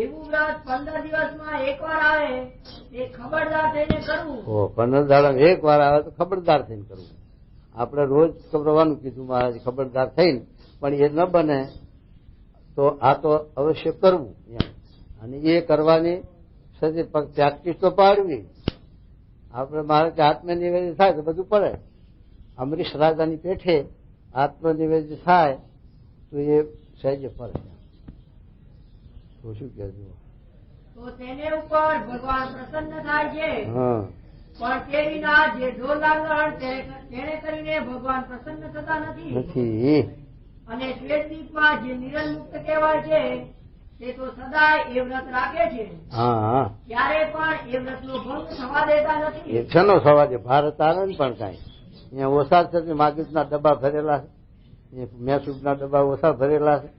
એવું વ્રત 15 દિવસમાં એકવાર આવે તે ખબરદાર થઈને કરવું. 15 દાડા એક વાર આવે તો ખબરદાર થઈને કરવું. આપણે રોજ કરવાનું કીધું મહારાજ, ખબરદાર થઈને. પણ એ ન બને તો આ તો અવશ્ય કરવું એમ. અને એ કરવાની સજે પ્રેક્ટિસ તો પાડવી. આપણે મહારાજ આત્મનિવેદ થાય તો બધું પડે. અમરીશ રાજાની પેઠે આત્મનિવેદ થાય તો એ સહેજે પડે. તો શું કહેજો? તો તેને ઉપર ભગવાન પ્રસન્ન થાય છે. હા પણ તે વિના જે ઢોલ લાગણ તેને કરીને ભગવાન પ્રસન્ન થતા નથી. નથી. અને શ્વેતદીપમાં જે નિરંજન મુક્ત કહેવાય છે તે તો સદાય એ વ્રત રાખે છે. હા ક્યારે પણ એ વ્રતનો ભંગ થવા દેતા નથી. એ શેનો સવાલ છે? ભારત આવે ને પણ કાંઈ અહીંયા ઓછા છે. માગીસના ડબ્બા ભરેલા છે, મેસૂબના ડબ્બા ઓછા ભરેલા છે,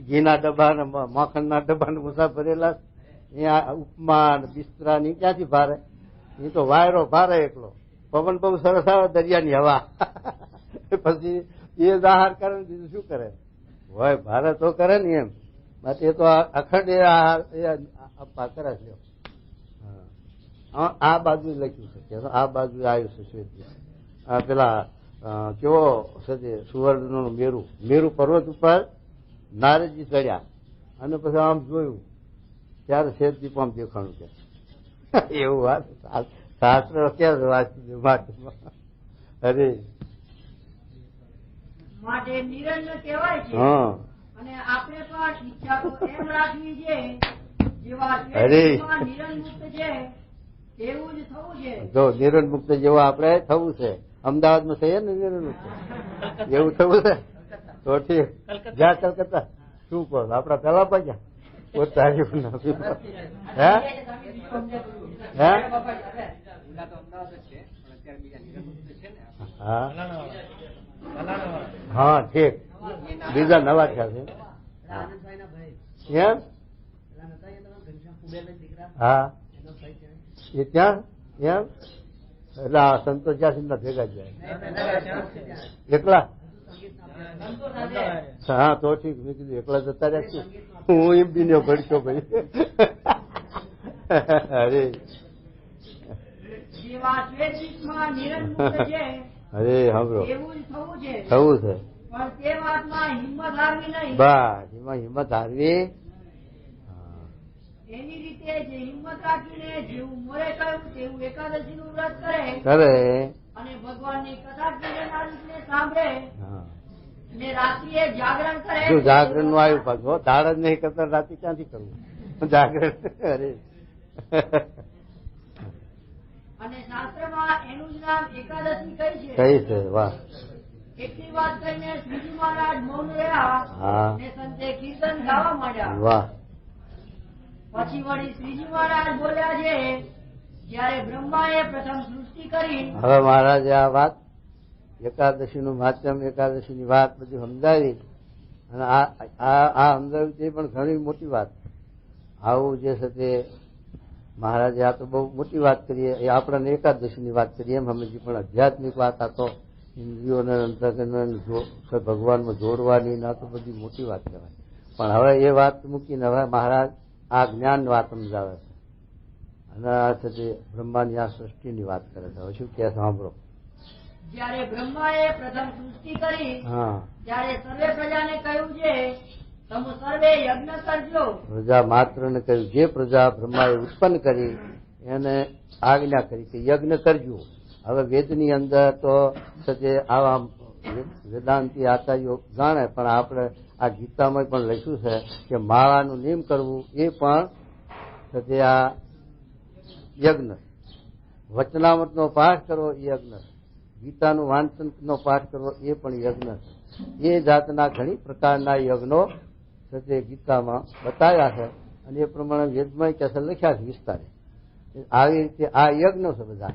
ઘીના ડબ્બા ને માખણના ડબ્બા ને ઓછા ભરેલા છે. અહીંયા ઉપમા બિસ્તરા ની ક્યાંથી ભારે? એ તો વાયરો ભારે એકલો. પવન બહુ સરસ આવે, દરિયાની હવા. પછી એ આહાર કરે ને બીજું શું કરે? હોય ભારે તો કરે ને એમ. બાકી એ તો અખંડ એ આહાર એ આપવા કરે છે. આ બાજુ લખ્યું છે કે આ બાજુ આવ્યું છે શ્વેત. પેલા કેવો છે સુવર્ણ મેરુ, મેરુ પર્વત ઉપર નારદજી ચડ્યા અને પછી આમ જોયું ત્યારે શ્વેતદીપ આમ દેખાણું કે એવું વાત શાસ્ત્ર ક્યાં વાંચ્યું? અરે માટે નિરંજન કહેવાય છે. હા અને આપણે પણ ઈચ્છા તો એમ રાખવી છે જેવા અરે. શ્વેતદીપમાં નિરંજન મુક્ત છે એવું જ થવું છે. જો નિરંજન મુક્ત જેવું આપણે થવું છે. અમદાવાદમાં થઈએ ને નિરંજન મુક્ત એવું થવું છે તો ઠીક. જ્યાં કલકત્તા શું કહો આપડા પેલા પગ્યા પોતાની હે હે હા હા ઠીક. બીજા નવા થયા છે એમ. હા એ ત્યાં એમ. એટલે આ સંતો જ્યાં ના ભેગા જાય એકલા. હા તો ઠીક. મેં કીધું એકલા જતા રહ્યા. હું એમ બી ને ભડશો ભાઈ. અરે જેવા શ્વેતદીપમાં નિરંજન મુક્ત છે અરે સાંભળો એવું જ થવું છે. થવું છે. પણ તે વાતમાં હિંમત હારવી નહીં. બસ એમાં હિંમત હારવી. એની રીતે જે હિંમત રાખીને જેવું મોરે કહ્યું તેવું એકાદશીનું વ્રત કરે કરે અને ભગવાનની કથા કીર્તનાદિકને સાંભળે હા. ને રાત્રિએ જાગરણ કરે. શું જાગરણ નું આવ્યું પાછું? દાળ જ નહીં કરતા રાતે ક્યાંથી કરવું જાગરણ? અરે અને શાસ્ત્રમાં એનું જ નામ એકાદશી કઈ છે. કઈ છે? વાહ. એટલી વાત કહીને શ્રીજી મહારાજ મૌન રહ્યા હા ને સંતે કીર્તન ગાવા માંડ્યા. વાહ. પછી વળી શ્રીજી મહારાજ બોલ્યા છે જયારે બ્રહ્માએ પ્રથમ સૃષ્ટિ કરી. હવે મહારાજે આ વાત એકાદશી નું માધ્યમ, એકાદશી ની વાત બધી સમજાવી. અને આ સમજાવી તે પણ ઘણી મોટી વાત. આવું જે છે તે મહારાજે આ તો બહુ મોટી વાત કરીએ. એ આપણને એકાદશી ની વાત કરીએ એમ સમજી, પણ આધ્યાત્મિક વાત આ તો ઇન્દ્રિયોને અંતઃકરણ ભગવાનમાં જોડવાની ના તો બધી મોટી વાત કહેવાય. પણ હવે એ વાત મૂકીને હવે મહારાજ આ જ્ઞાન વાત સમજાવે છે અને આ છે તે બ્રહ્માની આ સૃષ્ટિની વાત કરે છે. હવે શું કહે સાંભળો. જયારે બ્રહ્માએ પ્રથમ સૃષ્ટિ કરી હા ત્યારે સર્વે પ્રજાને કહ્યું છે તમે સર્વે યજ્ઞ કરજો. પ્રજા માત્ર ને કહ્યું, જે પ્રજા બ્રહ્માએ ઉત્પન્ન કરી એને આજ્ઞા કરી કે યજ્ઞ કરજો. હવે વેદની અંદર તો છે આવા વેદાંતિ આચાર્યો જાણે, પણ આપણે આ ગીતામાં પણ લખ્યું છે કે માળાનું નિયમ કરવું એ પણ છે આ યજ્ઞ. વચનામૃતનો પાઠ કરવો એ યજ્ઞ. ગીતાનું વાંચનનો પાઠ કરવો એ પણ યજ્ઞ. એ જાતના ઘણી પ્રકારના યજ્ઞો છે ગીતામાં બતાવ્યા છે અને એ પ્રમાણે વેદમાં કે છે લખ્યા છે વિસ્તારે. આવી રીતે આ યજ્ઞ છે બધા.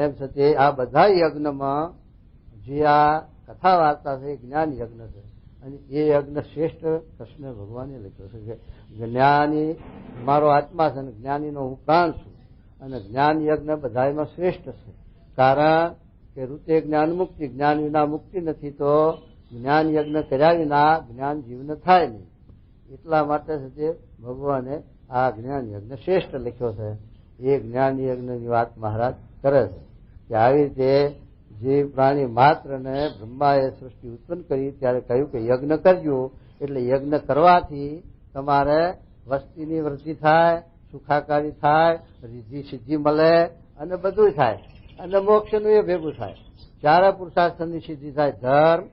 એમ છે તે આ બધા યજ્ઞમાં જે આ કથા વાર્તા છે એ જ્ઞાન યજ્ઞ છે. અને એ યજ્ઞ શ્રેષ્ઠ કૃષ્ણ ભગવાને લખ્યો છે કે જ્ઞાની મારો આત્મા છે અને જ્ઞાનીનો હું પ્રાણ છું. અને જ્ઞાન યજ્ઞ બધામાં શ્રેષ્ઠ છે. કારણ કે ઋતે જ્ઞાન મુક્તિ, જ્ઞાન વિના મુક્તિ નથી. તો જ્ઞાન યજ્ઞ કર્યા વિના જ્ઞાન જીવન થાય નહીં. એટલા માટે છે તે ભગવાને આ જ્ઞાન યજ્ઞ શ્રેષ્ઠ લખ્યો છે. એ જ્ઞાન યજ્ઞની વાત મહારાજ કરે છે કે આવી રીતે જે પ્રાણી માત્રને બ્રહ્માએ સૃષ્ટિ ઉત્પન્ન કરી ત્યારે કહ્યું કે યજ્ઞ કરજો. એટલે યજ્ઞ કરવાથી તમારે વસ્તીની વૃદ્ધિ થાય, સુખાકારી થાય, રીધિ સિદ્ધિ મળે અને બધું થાય. અને મોક્ષનું એ ભેગું થાય. ચાર પુરુષાર્થની સિદ્ધિ થાય: ધર્મ,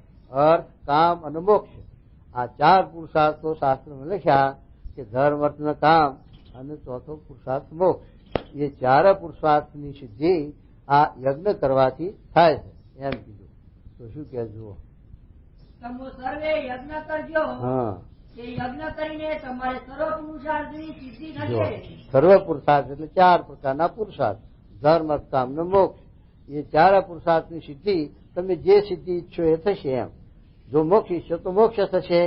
અર્થ, કામ અને મોક્ષ. આ ચાર પુરુષાર્થો શાસ્ત્રમાં લખ્યા કે ધર્મ, અર્થ અને કામ અને ચોથો પુરુષાર્થ મોક્ષ. એ ચાર પુરુષાર્થની સિદ્ધિ આ યજ્ઞ કરવાથી થાય છે એમ કીધું. તો શું કે જુઓ, તમે સર્વે યજ્ઞ કરજો. હા, એ યજ્ઞ કરીને તમારે સર્વ પુરુષાર્થની સિદ્ધિ જો થશે. સર્વ પુરુષાર્થ એટલે ચાર પ્રકારના પુરુષાર્થ: ધર્મ, અર્થ, કામ ને મોક્ષ. એ ચાર પુરુષાર્થની સિદ્ધિ તમે જે સિદ્ધિ ઈચ્છો એ થશે એમ. જો મોક્ષ ઈચ્છો તો મોક્ષ થશે,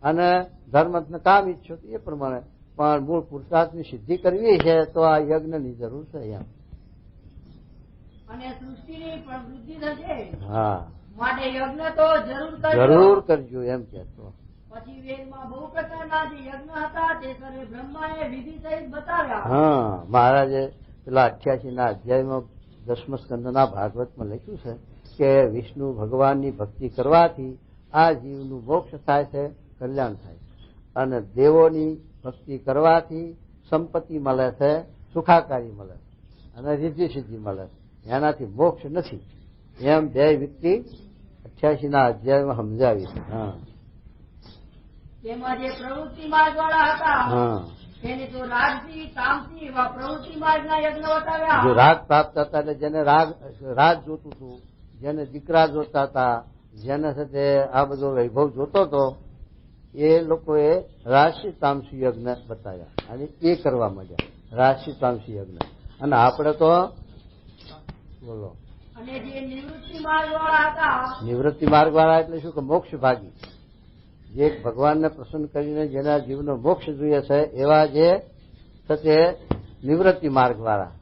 અને ધર્મ ને કામ ઈચ્છો તો એ પ્રમાણે. પણ મૂળ પુરુષાર્થની સિદ્ધિ કરવી છે તો આ યજ્ઞની જરૂર છે એમ. અને સૃષ્ટિની પણ વૃદ્ધિ થશે. હા, માટે યજ્ઞ તો જરૂર જરૂર કરજો એમ કહેતો. પછી વેદમાં બહુ પ્રકારના જે યજ્ઞ હતા તે સર્વે બ્રહ્માએ વિધિ સહિત બતાવ્યા. હા, મહારાજે પેલા 88ના અધ્યાયમાં 10મા સ્કંદના ભાગવતમાં લખ્યું છે કે વિષ્ણુ ભગવાનની ભક્તિ કરવાથી આ જીવનું મોક્ષ થાય છે, કલ્યાણ થાય છે. અને દેવોની ભક્તિ કરવાથી સંપત્તિ મળે છે, સુખાકારી મળે છે અને રિદ્ધિ સિદ્ધિ મળે છે. એનાથી મોક્ષ નથી. એમ બે વ્યક્તિ 88ના અધ્યાયમાં સમજાવી છે. હા, તેમાં જે પ્રવૃત્તિ માર્ગ વાળા હતા હા, તેને તો રાજસી, તામસી એવા પ્રવૃત્તિ માર્ગના યજ્ઞ બતાવ્યા. જો રાગ પ્રાપ્ત હતા એટલે જેને રાજ જોતું હતું, જેને દીકરા જોતા હતા, જેને સાથે આ બધો વૈભવ જોતો હતો, એ લોકોએ રાજસી તામસી યજ્ઞ બતાવ્યા અને એ કરવા માંડ્યા. રાજસી તામસી યજ્ઞ. અને આપણે તો બોલો, અને જે નિવૃત્તિ માર્ગ વાળા હતા નિવૃત્તિ માર્ગ વાળા એટલે શું કે મોક્ષ ભાગી, જે ભગવાનને પ્રસન્ન કરીને જેના જીવનો મોક્ષ જોઈએ છે એવા જે તે નિવૃત્તિ માર્ગ વાળા.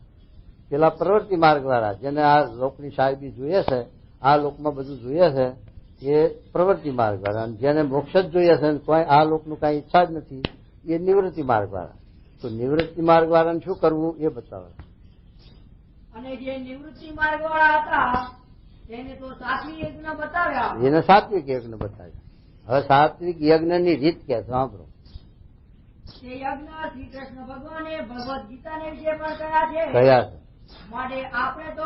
પેલા પ્રવૃત્તિ માર્ગ વાળા જેને આ લોકની સાહેબી જોઈએ છે, આ લોકમાં બધું જોઈએ છે, એ પ્રવૃત્તિ માર્ગ વાળા. જેને મોક્ષ જ જોઈએ છે, કોઈ આ લોકનું કઈ ઈચ્છા જ નથી, એ નિવૃત્તિ માર્ગ વાળા. તો નિવૃત્તિ માર્ગ વાળાને શું કરવું એ બતાવે. અને જે નિવૃત્તિ માર્ગ વાળા હતા તેને તો સાત્વિક યજ્ઞ બતાવ્યા. એને સાત્વિક યજ્ઞ બતાવ્યા. હવે સાત્વિક યજ્ઞની રીત કે સાંભળો. તે યજ્ઞ શ્રી કૃષ્ણ ભગવાને ભગવદ ગીતાને વિશે પણ કહ્યા છે. કયા છે? માટે આપણે તો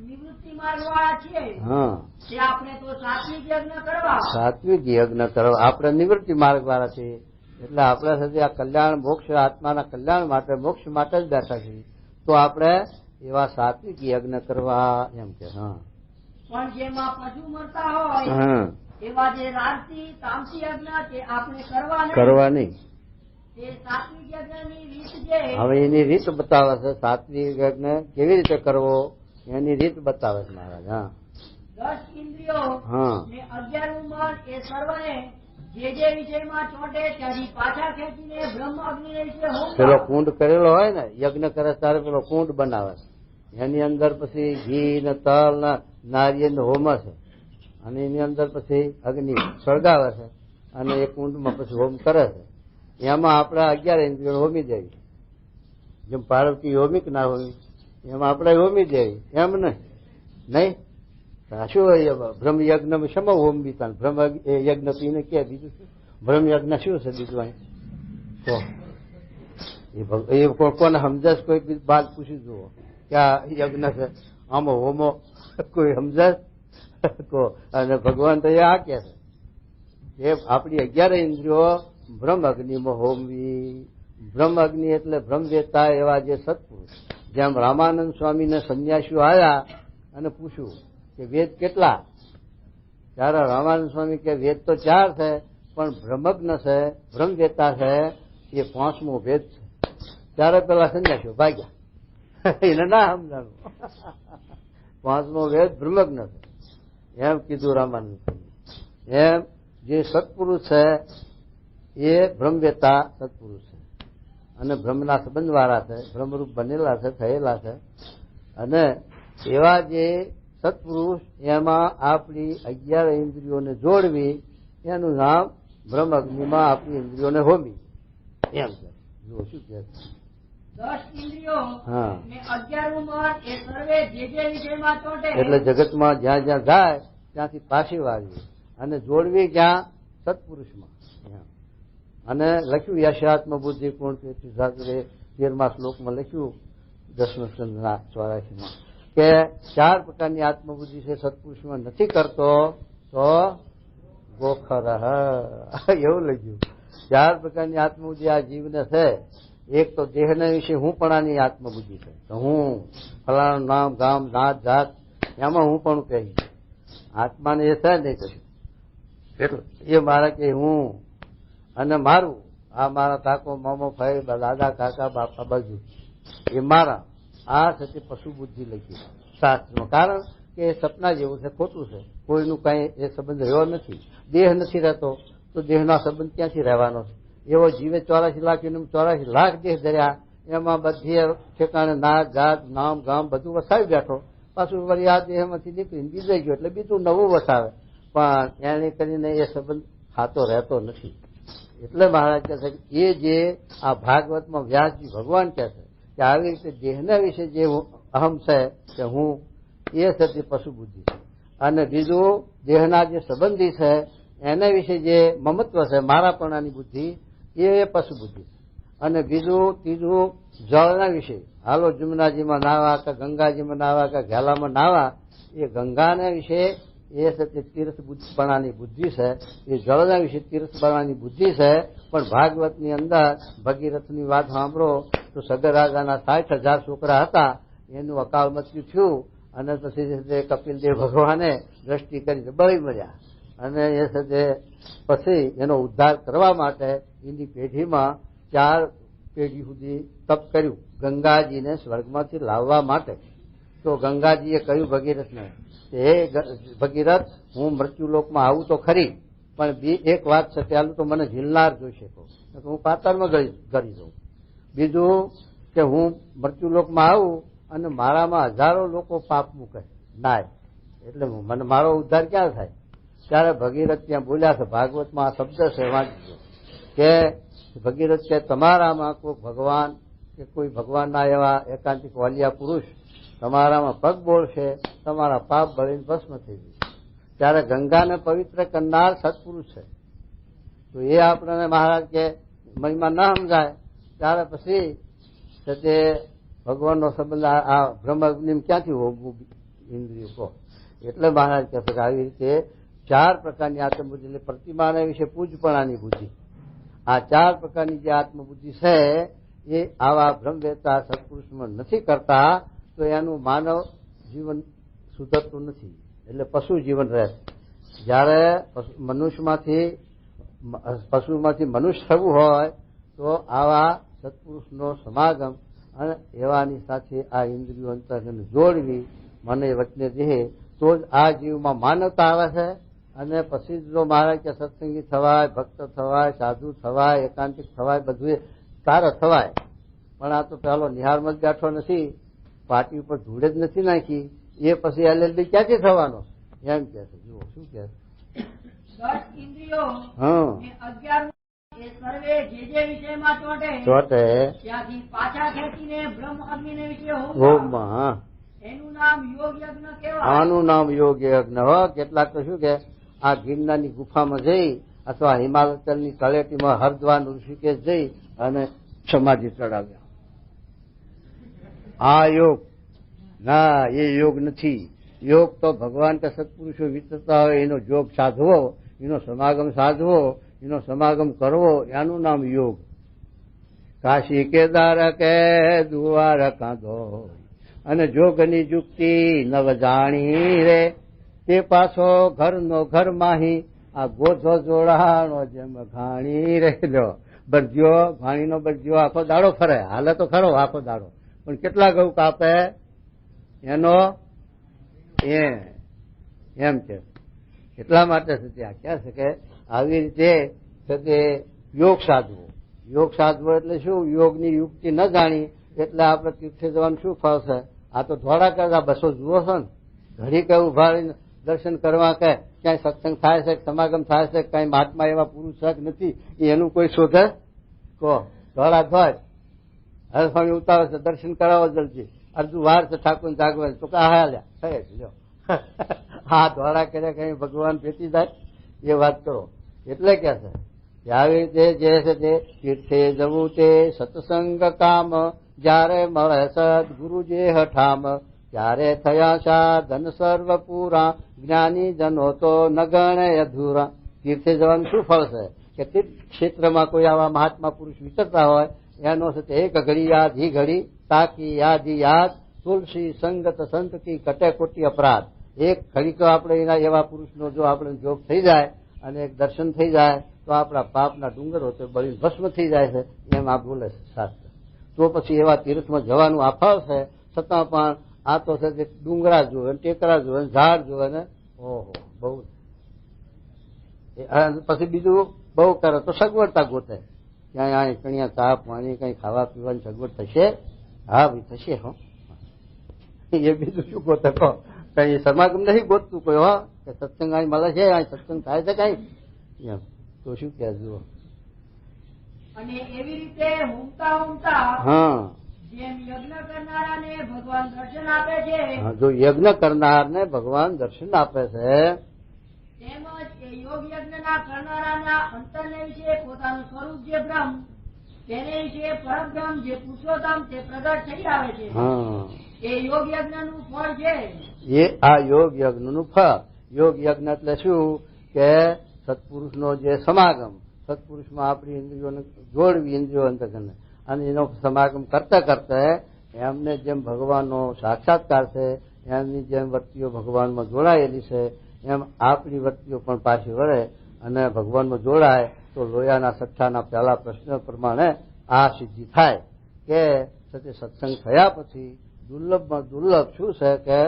નિવૃત્તિ માર્ગ વાળા છીએ. હા, તે આપણે તો સાત્વિક યજ્ઞ કરવા. સાત્વિક યજ્ઞ કરો. આપણે નિવૃત્તિ માર્ગ વાળા છીએ એટલે આપણે સાથે આ કલ્યાણ, મોક્ષ, આત્માના કલ્યાણ માટે, મોક્ષ માટે જ બેઠા છીએ. તો આપણે એવા સાત્વિક યજ્ઞ કરવા એમ કે. હા, પણ જેમાં પશુ મરતા હોય હા, એવા જે રાજસી, તામસી યજ્ઞ તે આપણે કરવા કરવા નહીં. તે સાત્વિક યજ્ઞની રીત જે હવે એની રીત બતાવે છે. સાત્વિક યજ્ઞ કેવી રીતે કરવો એની રીત બતાવે છે મહારાજ. હા, 10 ઇન્દ્રિયો હા, ને 11નું મન એ સર્વને જે વિષયમાં ચોંટે ત્યાંથી પાછા ખેંચીને બ્રહ્મ અગ્નિ વિશે હોમ પેલો કુંડ કરેલો હોય ને, યજ્ઞ કરે ત્યારે પેલો કુંડ બનાવે છે. એની અંદર પછી ઘી ને તલ ને નારિયેળ ને હોમ છે. અને એની અંદર પછી અગ્નિ સળગાવે છે અને એ કુંડમાં પછી હોમ કરે છે. એમાં આપણે 11 ઇન્દ્રિયો હોમી દેવી. જેમ પાર્વતી હોમી કે ના હોમી, એમાં આપણે હોમી દેવી. એમ નહીં. શું બ્રહ્મ યજ્ઞ શેમાં હોમ બીતા? બ્રહ્મ યજ્ઞ તો એને કે બીજું શું? બ્રહ્મ યજ્ઞ શું છે બીજું? અહીં તો એ કોને સમજાશ? કોઈ બાદ પૂછી જુઓ કે આ યજ્ઞ છે, આમાં હોમો કોઈ સમજાશ? અને ભગવાન તો એ આ કે છે એ આપણી 11 ઇન્દ્રિયો બ્રહ્મ અગ્નિમાં હોમવી. બ્રહ્મ અગ્નિ એટલે બ્રહ્મ વેતા એવા જે સત્પુરુષ. જેમ રામાનંદ સ્વામીને સંન્યાસીઓ આવ્યા અને પૂછ્યું કે વેદ કેટલા? ત્યારે રામાનંદ સ્વામી કે વેદ તો 4 છે, પણ બ્રહ્મજ્ઞ છે, બ્રહ્મવેતા છે એ 5મો ભેદ છે. ત્યારે પેલા સંન્યાસીઓ ભાગ્યા, એને ના સમજાણું. 5મો ભેદ બ્રહ્મજ્ઞ છે એમ કીધું રામાનંદ. એમ જે સત્પુરુષ છે એ બ્રહ્મવેતા સત્પુરુષ છે અને બ્રહ્મના સંબંધવાળા છે, બ્રહ્મરૂપ બનેલા છે, થયેલા છે. અને એવા જે સત્પુરુષ એમાં આપણી 11 ઇન્દ્રિયોને જોડવી એનું નામ બ્રહ્મઅગ્નિમાં આપણી ઇન્દ્રિયોને હોમી એમ છે. જો શું કહે 10 ઇન્દ્રિયો હા. ને 11મું મન એ સર્વે જે વિષયમાં ચોંટે. એટલે જગતમાં જ્યાં જ્યાં જાય ત્યાંથી પાછી વાળવી અને જોડવી ક્યાં? સત્પુરુષમાં. અને લખ્યું યશાત્મ બુદ્ધિ કોણ 13મા શ્લોકમાં લખ્યું 10મા સ્કંદના 84માં કે 4 પ્રકારની આત્મબુદ્ધિ છે સત્પુરુષમાં નથી કરતો તો ગોખર એવું લખ્યું. 4 પ્રકારની આત્મબુદ્ધિ આ જીવને છે. એક તો દેહના વિશે હુંપણાની આત્મબુદ્ધિ છે. તો હું ફલાણું નામ ગામ નાત જાત એમાં હું પણ કહી આત્માને એ છે નહીં કશું. એટલે એ મારા કે હું અને મારું આ મારા કાકો મામો ભાઈ દાદા કાકા બાપા બધું એ મારા. આ છે તે પશુ બુદ્ધિ લખી શાસ્ત્રમાં. કારણ કે એ સપના જેવું છે, ખોટું છે. કોઈનું કઈ એ સંબંધ રહ્યો નથી. દેહ નથી રહેતો તો દેહના સંબંધ ક્યાંથી રહેવાનો છે? એવો જીવે 84 લાખ 84 લાખ દેહ ધર્યા, એમાં બધી ઠેકાણે નાત જાત નામ ગામ બધું વસાવી બેઠો. પાછું વળી આ દેહમાંથી નીકળીને બીજે ગયો એટલે બીજું નવું વસાવે, પણ એને કરીને એ સંબંધ ખાતો રહેતો નથી. એટલે મહારાજ કહે છે કે એ જે આ ભાગવતમાં વ્યાસજી ભગવાન કહે છે કે આવી રીતે દેહના વિશે જે અહમ છે કે હું એ છે તે પશુ બુદ્ધિ છે. અને બીજું દેહના જે સંબંધી છે એના વિશે જે મમત્વ છે મારાપણાની બુદ્ધિ એ પશુ બુદ્ધિ છે. અને બીજું ત્રીજું જળના વિશે હાલો જમુનાજીમાં નાવા કે ગંગાજીમાં નાવા કે ઘેલામાં નાવા એ ગંગાના વિશે એ છે તે તીર્થપણાની બુદ્ધિ છે. એ જળના વિશે તીર્થપણાની બુદ્ધિ છે. પણ ભાગવતની અંદર ભગીરથની વાત સાંભળો તો સગર રાજાના 60,000 છોકરા હતા, એનું અકાળ મૃત્યુ થયું અને પછી કપિલદેવ ભગવાને દ્રષ્ટિ કરી બળી મળ્યા. અને એ છે પછી એનો ઉદ્ધાર કરવા માટે એની પેઢીમાં 4 પેઢી સુધી તપ કર્યું ગંગાજીને સ્વર્ગમાંથી લાવવા માટે. તો ગંગાજીએ કહ્યું ભગીરથને, હે ભગીરથ, હું મૃત્યુલોકમાં આવું તો ખરી, પણ એક વાત છે પેલું તો મને ઝીલનાર જોઈશે, તો હું પાતાળમાં ગળી દઉં. બીજું કે હું મૃત્યુલોકમાં આવું અને મારામાં હજારો લોકો પાપ મૂકે નાય, એટલે મને મારો ઉદ્ધાર ક્યાં થાય? ત્યારે ભગીરથ ત્યાં બોલ્યા છે, ભાગવતમાં આ શબ્દ છે વાંચજો કે ભગીરથ કે તમારામાં કોઈ ભગવાન કે કોઈ ભગવાનના એવા એકાંતિક વાલિયા પુરુષ તમારામાં પગ બોલશે, તમારા પાપ બળીને ભસ્મ થઈ જશે. ત્યારે ગંગાને પવિત્ર કરનાર સત્પુરુષ છે. તો એ આપણને મહારાજ કે મહિમા ના સમજાય ત્યારે પછી તે ભગવાનનો સંબંધ આ બ્રહ્મ અગ્નિ ક્યાંથી હોવું ઇન્દ્રિય કહો. એટલે મહારાજ કહે છે કે આવી રીતે 4 પ્રકારની આત્મબુદ્ધિ એટલે પ્રતિમાના વિશે પૂજપણાની બુદ્ધિ. આ 4 પ્રકારની જે આત્મબુદ્ધિ છે એ આવા બ્રહ્મવેતા સત્પુરુષમાં નથી કરતા તો એનું માનવ જીવન સુધરતું નથી, એટલે પશુ જીવન રહે. જયારે પશુમાંથી મનુષ્ય થવું હોય તો આવા સત્પુરુષનો સમાગમ અને એવાની સાથે આ ઇન્દ્રિયો અંતરને જોડવી મને વચને રહે તો જ આ જીવમાં માનવતા આવે છે. અને પછી જો મહારાજ કે સત્સંગી થવાય, ભક્ત થવાય, સાધુ થવાય, એકાંતિક થવાય, બધું સારા થવાય. પણ આ તો પેલો નિહાળમાં જ બેઠો નથી, પાટી ઉપર ધૂળે જ નથી નાખી, એ પછી એલએલબી ક્યાંથી થવાનો એમ કે છે. જુઓ શું કે 10 ઇન્દ્રિયો હા ને 11 એ સર્વે જે વિષયમાં ચોંટે ત્યાંથી પાછા ખેંચીને બ્રહ્મ અગ્નિને વિશે હોમમાં એનું નામ યોગ યજ્ઞ કહેવાય. આનું નામ યોગ યજ્ઞ. કેટલાક તો શું કે આ ગિરનારની ગુફામાં જઈ અથવા હિમાલયની તળેટીમાં હરદ્વાર ઋષિકેશ જઈ અને સમાધિ ચડાવ્યા. આ યોગ ના, એ યોગ નથી. યોગ તો ભગવાન કે સત્પુરુષો વિચરતા હોય એનો જોગ સાધવો, એનો સમાગમ સાધવો, એનો સમાગમ કરવો, એનું નામ યોગ. કાશી કેદાર કે દુવાર કાંધો અને જોગની જુક્તિ નવ જાણી રે, તે પાછો ઘરનો ઘર માહી આ ગોધો જોડાણો જેમ ઘાણી રહેલો. બરજીઓ ભાણીનો બરજીઓ આખો દાડો ફરે, હાલે તો ખરો આખો દાડો, પણ કેટલા ઘઉં કાપે એનો એમ છે. એટલા માટે છે ત્યાં ક્યાં છે કે આવી રીતે છે તે યોગ સાધવો. યોગ સાધવો એટલે શું? યોગની યુક્તિ ન જાણી એટલે આપણે તીર્થે જવાનું શું ફાવશે? આ તો ધોળા કરતા બસો જુઓ છો ને, ઘડી કે ઉભા રહીને દર્શન કરવા કે ક્યાંય સત્સંગ થાય છે, સમાગમ થાય છે, કઈ મહાત્મા એવા પુરુષ છે કે નથી એનું કોઈ શોધે? કહો ધોળા ધોય હવે સ્વામી ઉતાવે છે, દર્શન કરાવો જલ્દી, અડધું વાર છે ઠાકોર જાગવા તો હાલ્યા થઈ લ્યો. હા ધોળા કર્યા કઈ ભગવાન ભેટી જાય એ વાત કરો. એટલે કે છે આવી રીતે જે છે તે તીર્થે જવું તે સત્સંગ કામ, જયારે મળે સદગુરુ જે હઠામ, ત્યારે થયા સાધન સર્વ પૂરા, જ્ઞાની જનો તો ન ગણે અધૂરા. તીર્થે જવાનું શું ફળ છે કે તીર્થ ક્ષેત્રમાં કોઈ આવા મહાત્મા પુરુષ વિચરતા હોય એનો છે તે એક ઘડી યાદ હી ઘડી તાકી યાદી યાદ, તુલસી સંગત સંત કી કટે કોટી અપરાધ. એક ઘડી તો આપણે એના એવા પુરુષનો જો આપણે જોગ થઈ જાય અને એક દર્શન થઈ જાય તો આપણા પાપના ડુંગરો તો બળી ભસ્મ થઈ જાય છે, એમ આ બોલે છે શાસ્ત્ર. તો પછી એવા તીર્થમાં જવાનું આફાવ છે, છતાં પણ આ તો છે તે ડુંગરા જોવે, ટેકરા જોવે, ઝાડ જોવે ને ઓહો બહુ. પછી બીજું બહુ કરે તો સગવડતા ગોતે, ક્યાંય આ કણિયા ચા પાણી કઈ ખાવા પીવાની સગવડ થશે? હા ભાઈ થશે. હો એ બીજું શું ગોતે કહો? કઈ સમાગમ નહીં ગોતતું કોઈ હો કે સત્સંગ અહીં મળે છે, અહીં સત્સંગ થાય છે કઈ એમ તો શું કે જુઓ. અને એવી રીતે ઊંઘતા ઊંઘતા હા જેમ યજ્ઞ કરનારાને ભગવાન દર્શન આપે છે, જો યજ્ઞ કરનારને ભગવાન દર્શન આપે છે તેમજ એ યોગ યજ્ઞના કરનારાના અંતરને વિશે પોતાનું સ્વરૂપ જે બ્રહ્મ તેને વિશે પરબ્રહ્મ જે પુરુષોત્તમ તે પ્રગટ થઈ આવે છે. હા એ યોગ યજ્ઞનું ફળ છે. એ આ યોગ યજ્ઞનું ફળ. યોગ યજ્ઞ એટલે શું કે સત્પુરુષનો જે સમાગમ, સત્પુરુષમાં આપણી ઇન્દ્રિયોને જોડવી, ઇન્દ્રિયો અંતર્ગત, અને એનો સમાગમ કરતા કરતા એમને જેમ ભગવાનનો સાક્ષાત્કાર છે, એમની જેમ વૃત્તિઓ ભગવાનમાં જોડાયેલી છે, એમ આપણી વૃત્તિઓ પણ પાછી વળે અને ભગવાનમાં જોડાય તો લોયાના સઠ્ઠાના પહેલા પ્રશ્ન પ્રમાણે આ સિદ્ધિ થાય કે સત્સંગ થયા પછી દુર્લભમાં દુર્લભ શું છે કે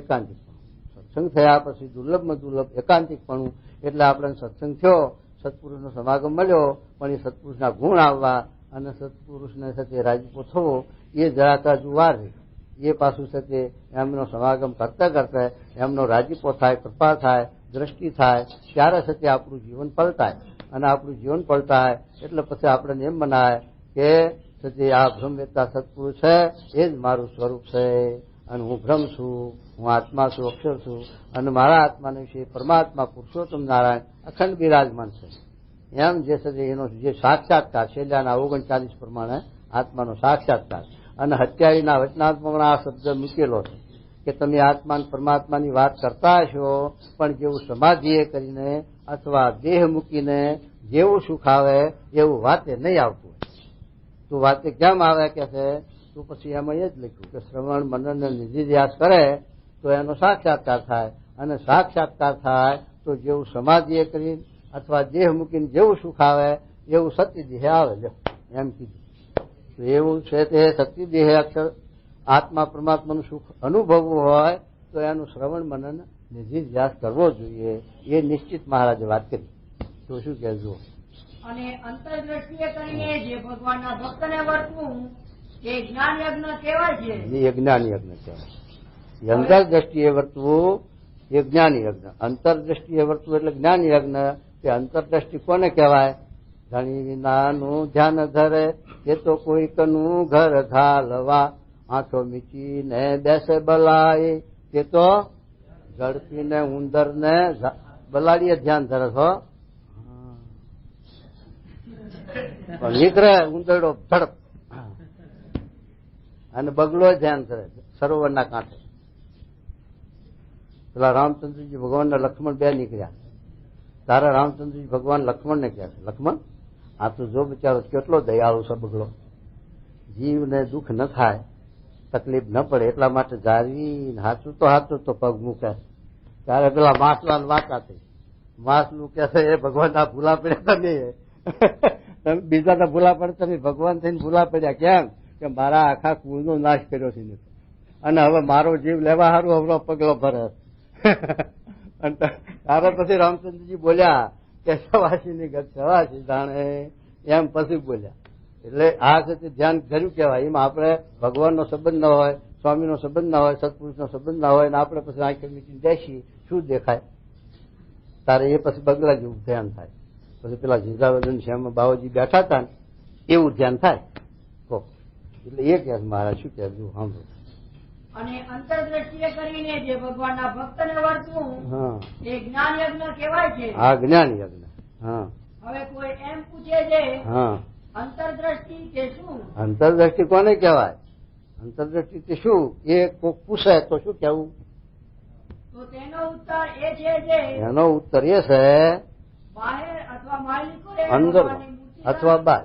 એકાંતિકપણું. સત્સંગ થયા પછી દુર્લભમાં દુર્લભ એકાંતિકપણું. એટલે આપણે સત્સંગ થયો, સત્પુરુષનો સમાગમ મળ્યો, પણ એ સત્પુરુષના ગુણ આવવા અને સત્પુરુષને સાથે રાજીપો થવો એ જરાક હજુ વાર રહી. એ પાછું સાથે એમનો સમાગમ કરતા કરતા એમનો રાજીપો થાય, કૃપા થાય, દ્રષ્ટિ થાય, ત્યારે સાથે આપણું જીવન પલટાય. અને આપણું જીવન પલટાય એટલે પછી આપણને એમ મનાય કે સતી આ બ્રહ્મવેત્તા સત્પુરુષ છે એ જ મારું સ્વરૂપ છે અને હું બ્રહ્મ છું, હું આત્મા છું, અક્ષર છું અને મારા આત્માને વિશે પરમાત્મા પુરુષોત્તમ નારાયણ અખંડ બિરાજમાન છે. એમ જે છે એનો જે સાક્ષાત્કાર છેલ્લાના 39 પ્રમાણે આત્માનો સાક્ષાત્કાર. અને હત્યારીના વચનાત્મામાં આ શબ્દ મૂકેલો છે કે તમે આત્મા પરમાત્માની વાત કરતા હશો, પણ જેવું સમાધિએ કરીને અથવા દેહ મૂકીને જેવું સુખ આવે એવું વાતે નહીં આવતું. તો વાતે કેમ આવે કે છે? તો પછી એમાં એ જ લખ્યું કે શ્રવણ મનન નિધિધ્યાસ કરે તો એનો સાક્ષાત્કાર થાય, અને સાક્ષાત્કાર થાય તો જેવું સમાધિએ કરી અથવા દેહ મૂકીને જેવું સુખ આવે એવું સત્ય દેહ આવે. એમ કીધું. તો એવું છે તે સત્ય દેહ અક્ષર આત્મા પરમાત્માનું સુખ અનુભવવું હોય તો એનું શ્રવણ મનન નિધિધ્યાસ કરવો જોઈએ. એ નિશ્ચિત મહારાજે વાત કરી. તો શું કહેજો? અને અંતરદ્રષ્ટિએ કરીને જે ભગવાનના ભક્તને વર્તવું એ જ્ઞાન યજ્ઞ કહેવાય છે. એ જ્ઞાન યજ્ઞ કહેવાય. અંતરદ્રષ્ટિએ વર્તવું એ જ્ઞાન યજ્ઞ. અંતરદ્રષ્ટિએ વર્તવું એટલે જ્ઞાન યજ્ઞ. તે અંતરદ્રષ્ટિ કોને કહેવાય? ધણી વિનાનું ધ્યાન ધરે એ તો કોઈકનું ઘર ઘાલવા, આંખો મીચીને બેસે બલાય તે તો ઝડપીને ઉંદરને બલાડીએ ધ્યાન ધરે છો. નીકળે ઉંદરડો ઝડપ અને બગલો ધ્યાન કરે સરોવરના કાંઠે. પેલા રામચંદ્રજી ભગવાનના લક્ષ્મણ બે નીકળ્યા. તારા રામચંદ્રજી ભગવાન લક્ષ્મણને કહે છે, લક્ષ્મણ આ તો જો બિચારો કેટલો દયાળુ છે બગલો, જીવને દુઃખ ન થાય, તકલીફ ન પડે એટલા માટે જાળવી હાચું તો પગ મૂકે. ત્યારે પેલા માસલાલ વાંચા થઈ. માસલું કે છે એ ભગવાન આ ભૂલા પડ્યા હતા નહીં તમે બીજા તો ભૂલા પડે, તમે ભગવાન થઈને ભૂલા પડ્યા. કેમ કે મારા આખા કુળનો નાશ કર્યો છે અને હવે મારો જીવ લેવા સારું અવરો પગલો ભરે. અને તારે પછી રામચંદ્રજી બોલ્યા કે સવાસીની ગત સવાસી જાણે, એમ પછી બોલ્યા. એટલે આ છે તે ધ્યાન ધર્યું કહેવાય. એમાં આપણે ભગવાનનો સંબંધ ન હોય, સ્વામીનો સંબંધ ના હોય, સત્પુરુષનો સંબંધ ના હોય, ને આપણે પછી આંખે મીચીને બેસી શું દેખાય? તારે એ પછી બગલા જેવું ધ્યાન થાય. પછી પેલા જીજાવર્ધન શ્યામ બાવાજી બેઠા હતા ને એવું ધ્યાન થાય. એટલે એ કહે મારા શું કહેવું સાંભળો. અને અંતરદ્રષ્ટિએ કરીને જે ભગવાનના ભક્તને વર્તવું એ જ્ઞાન યજ્ઞ કહેવાય છે. હા, જ્ઞાન યજ્ઞ. હા, હવે કોઈ એમ પૂછે છે હા અંતરદ્રષ્ટિ તે શું? અંતરદ્રષ્ટિ કોને કહેવાય? અંતરદ્રષ્ટિ તે શું? એ કોક પૂછે તો શું કહેવું? તો તેનો ઉત્તર એ છે જે એનો ઉત્તર એ છે બહાર અથવા માલિકો અંદર અથવા બહાર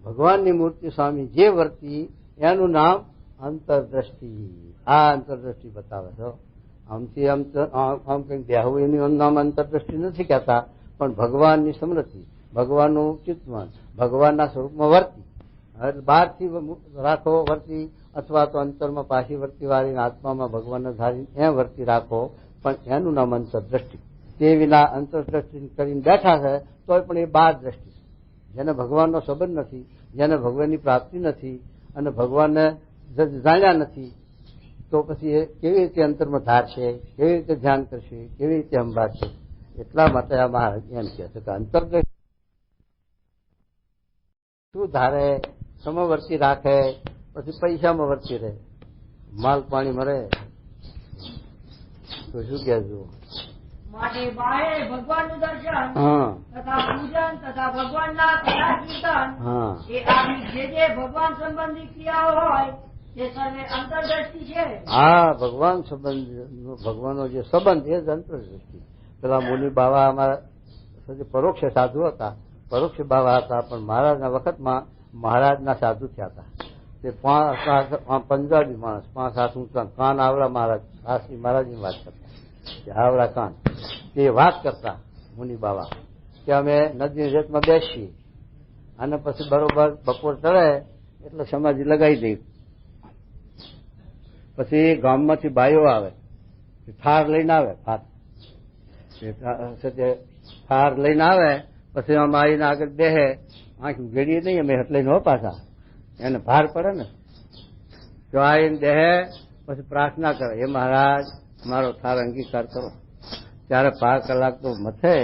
ભગવાનની મૂર્તિ સ્વામી જે વર્તી એનું નામ અંતરદ્રષ્ટિ. આ અંતરદ્રષ્ટિ બતાવે છે. આમથી આમ કઈ દેહવું એનું નામ અંતરદ્રષ્ટિ નથી કહેતા, પણ ભગવાનની સ્મૃતિ, ભગવાનનું ચિંતન, ભગવાનના સ્વરૂપમાં વર્તી. બહારથી રાખો વર્તી, અથવા તો અંતરમાં પાછી વર્તી વાળીને આત્મામાં ભગવાનને ધારીને એમ વર્તી રાખો, પણ એનું નામ અંતરદ્રષ્ટિ. તે વિના અંતરદ્રષ્ટિ કરીને બેઠા છે તોય પણ એ બહાર દ્રષ્ટિ છે. જેને ભગવાનનો સંબંધ નથી, જેને ભગવાનની પ્રાપ્તિ નથી અને ભગવાનને જાણ્યા નથી, તો પછી એ કેવી રીતે અંતરમાં ધારશે, કેવી રીતે ધ્યાન કરશે, કેવી રીતે સંભાળશે? એટલા માટે આ મહારાજ એમ કહે છે કે અંતરદ્રષ્ટિ શું ધારે, સમવર્તી રાખે, પછી પૈસામાં વર્તી રહે, માલ પાણી મરે તો શું કહેજો? માટે બહાર ભગવાનનું દર્શન તથા પૂજન તથા ભગવાનના કથા કીર્તન એ આવી જે ભગવાન સંબંધી ક્રિયાઓ હોય તે સર્વે અંતરદ્રષ્ટિ છે. હા, ભગવાન સંબંધ, ભગવાનનો જે સંબંધ એ જ અંતરદ્રષ્ટિ. પેલા મુનિ બાવા અમારા પરોક્ષ સાધુ હતા, પરોક્ષ બાવા હતા, પણ મહારાજના વખતમાં મહારાજના સાધુ થયા હતા. તે પંજાબી માણસ, 5-7 ઊંચા કાન આવડા મહારાજ, આશી મહારાજની વાત કરતા, આવડા કાન. તે વાત કરતા મુનિ બાવા કે અમે નદી રેતમાં બેસીએ અને પછી બરોબર બપોર ચડે એટલે સમાધિ લગાવી દઈ. પછી ગામમાંથી બાઈઓ આવે, થાર લઈને આવે, થાર લઈને આવે, પછી આમ આવીને આગળ બેહે, આંખ ઉઘેડીએ નહીં અમે એટલે લઈને હો પાછા, એને ભાર પડે ને, તો આવીને બેહે, પછી પ્રાર્થના કરે, એ મહારાજ મારો થાર અંગીકાર કરો. ત્યારે 5 કલાક તો મથે,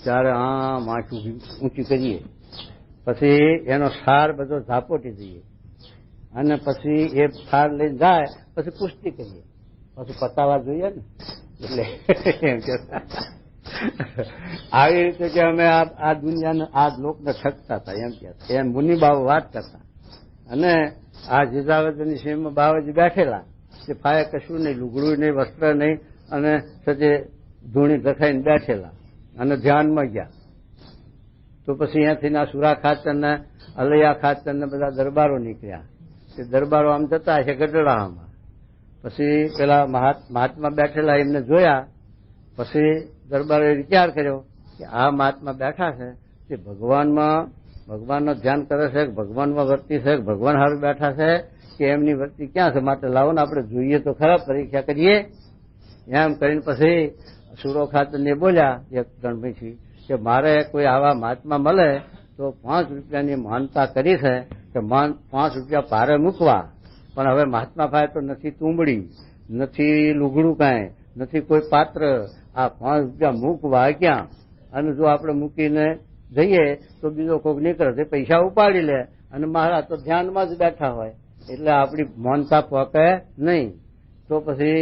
ત્યારે આમ આંખ ઊંચી કરીએ, પછી એનો સાર બધો ઝાપોટી દઈએ અને પછી એ થાર લઈને જાય, પછી પુષ્ટિ કરીએ, પછી પતાવા જોઈએ ને. એટલે એમ કે આવી રીતે કે અમે આ દુનિયાને, આ લોકને ઠગતા હતા એમ કે એમ મુનિ બાવા વાત કરતા. અને આ જીજાવર્ધનની સીમમાં બાવાજી બેઠેલા, તે ફાયે કશું નહીં, લુગડું નહીં, વસ્ત્ર નહીં, અને સજે ધૂણી ધખાઈને બેઠેલા અને ધ્યાનમાં ગયા. તો પછી અહીંયાથી ના સુરા ખાચર ને અલૈયા ખાચર ને બધા દરબારો નીકળ્યા. તે દરબારો આમ જતા હશે ગઢડામાં. પછી પેલા મહાત્મા બેઠેલા એમને જોયા. પછી દરબારોએ વિચાર કર્યો કે આ મહાત્મા બેઠા છે તે ભગવાનનો ધ્યાન કરે છે, ભગવાનમાં વર્તી છે, ભગવાન હારું બેઠા છે કે એમની વર્તી ક્યાં છે? માટે લાવો ને આપણે જોઈએ તો ખરા, પરીક્ષા કરીએ. એમ કરીને પછી સુરો ખાતરને બોલ્યા એક ગણભાઈ કે મારે કોઈ આવા મહાત્મા મળે તો 5 રૂપિયાની માનતા કરી છે કે 5 રૂપિયા ભારે મૂકવા, પણ હવે મહાત્મા ભાઈ તો નથી તુંબડી, નથી લુગડું કાંઈ, નથી કોઈ પાત્ર, આ 5 રૂપિયા મૂકવા ક્યાં? અને જો આપણે મૂકીને જઈએ તો બીજો કોઈક નીકળે તે પૈસા ઉપાડી લે, અને મહારાજ તો ધ્યાનમાં જ બેઠા હોય એટલે આપણી માનતા પોકે નહીં. તો પછી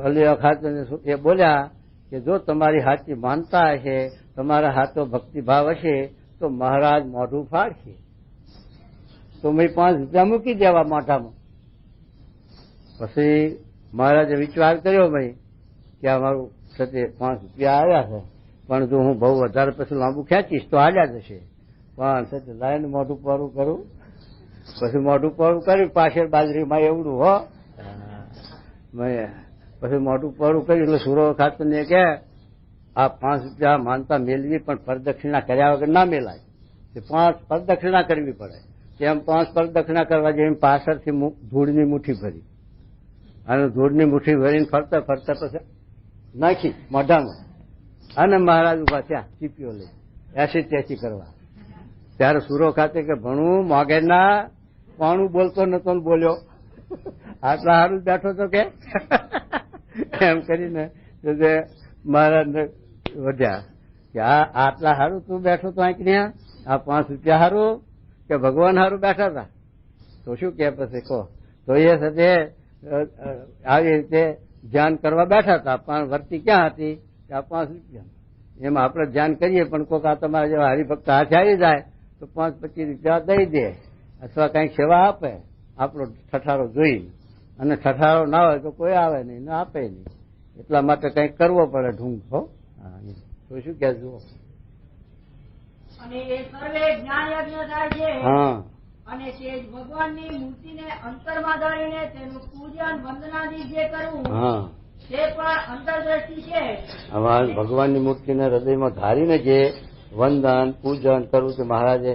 અલિયા ખાતરને એ બોલ્યા કે જો તમારી સાચી માનતા હશે, તમારા હાથો ભક્તિભાવ હશે તો મહારાજ મોઢું ફાડશે. તો મેં 5 રૂપિયા મૂકી દેવા મોઢામાં. પછી મહારાજે વિચાર કર્યો ભાઈ કે અમારું સાથે 5 રૂપિયા આવ્યા છે, પણ જો હું બહુ વધારે પછી લાંબુ ખેંચીશ તો હાલ્યા જશે, પણ સાથે લાઈને મોઢું પરું કરું. પછી મોઢું પરું કર્યું, પાછળ બાજરીમાં એવડું હો, પછી મોઢું પરું કર્યું એટલે સુરો ખાતરને કે આ 5 રૂપિયા માનતા મેળવી, પણ પ્રદક્ષિણા કર્યા વગર ના મેલાય. તે 5 પ્રદક્ષિણા કરવી પડે. તેમ 5 પ્રદક્ષિણા કરવા જઈને પાછળથી ધૂળની મુઠ્ઠી ભરી અને ધૂળની મુઠ્ઠી ભરીને ફરતા ફરતા પછી નાખી મોઢામાં અને મહારાજ ઉભા ત્યાં ચીપીઓ લઈ એસી કરવા. ત્યારે સુરો ખાતે કે ભણું મોગેરના પાણું બોલતો નતો ને બોલ્યો આટલા સારું બેઠો તો કે એમ કરીને મહારાજને વધ્યા કે આટલા સારું તું બેઠો તો આંક ને આ 5 રૂપિયા સારું કે ભગવાન સારું બેઠા હતા તો શું કે પછી કહો. તો એ સાથે આવી રીતે ધ્યાન કરવા બેઠા હતા પણ વર્તી ક્યાં હતી કે આ 5 રૂપિયા. એમાં આપણે ધ્યાન કરીએ પણ કોઈક આ તમારા જેવા હરિભક્ત હાથે આવી જાય તો 5-25 રૂપિયા દઈ દે અથવા કંઈક સેવા આપે આપણો ઠઠારો જોઈ. અને ઠઠારો ના હોય તો કોઈ આવે નહીં ને આપે નહીં. એટલા માટે કંઈક કરવો પડે ઢૂંઢ. હો તો શું કે જુઓ. અને એ સર્વે જ્ઞાન યજ્ઞ થાય છે. હા. અને તે ભગવાનની મૂર્તિને અંતરમાં ધરીને તેનું પૂજન વંદનાદિ જે કરવું હા તે પણ અંતરદ્રષ્ટિ છે. ભગવાનની મૂર્તિને હૃદયમાં ધારીને જે વંદન પૂજન કરવું તે મહારાજે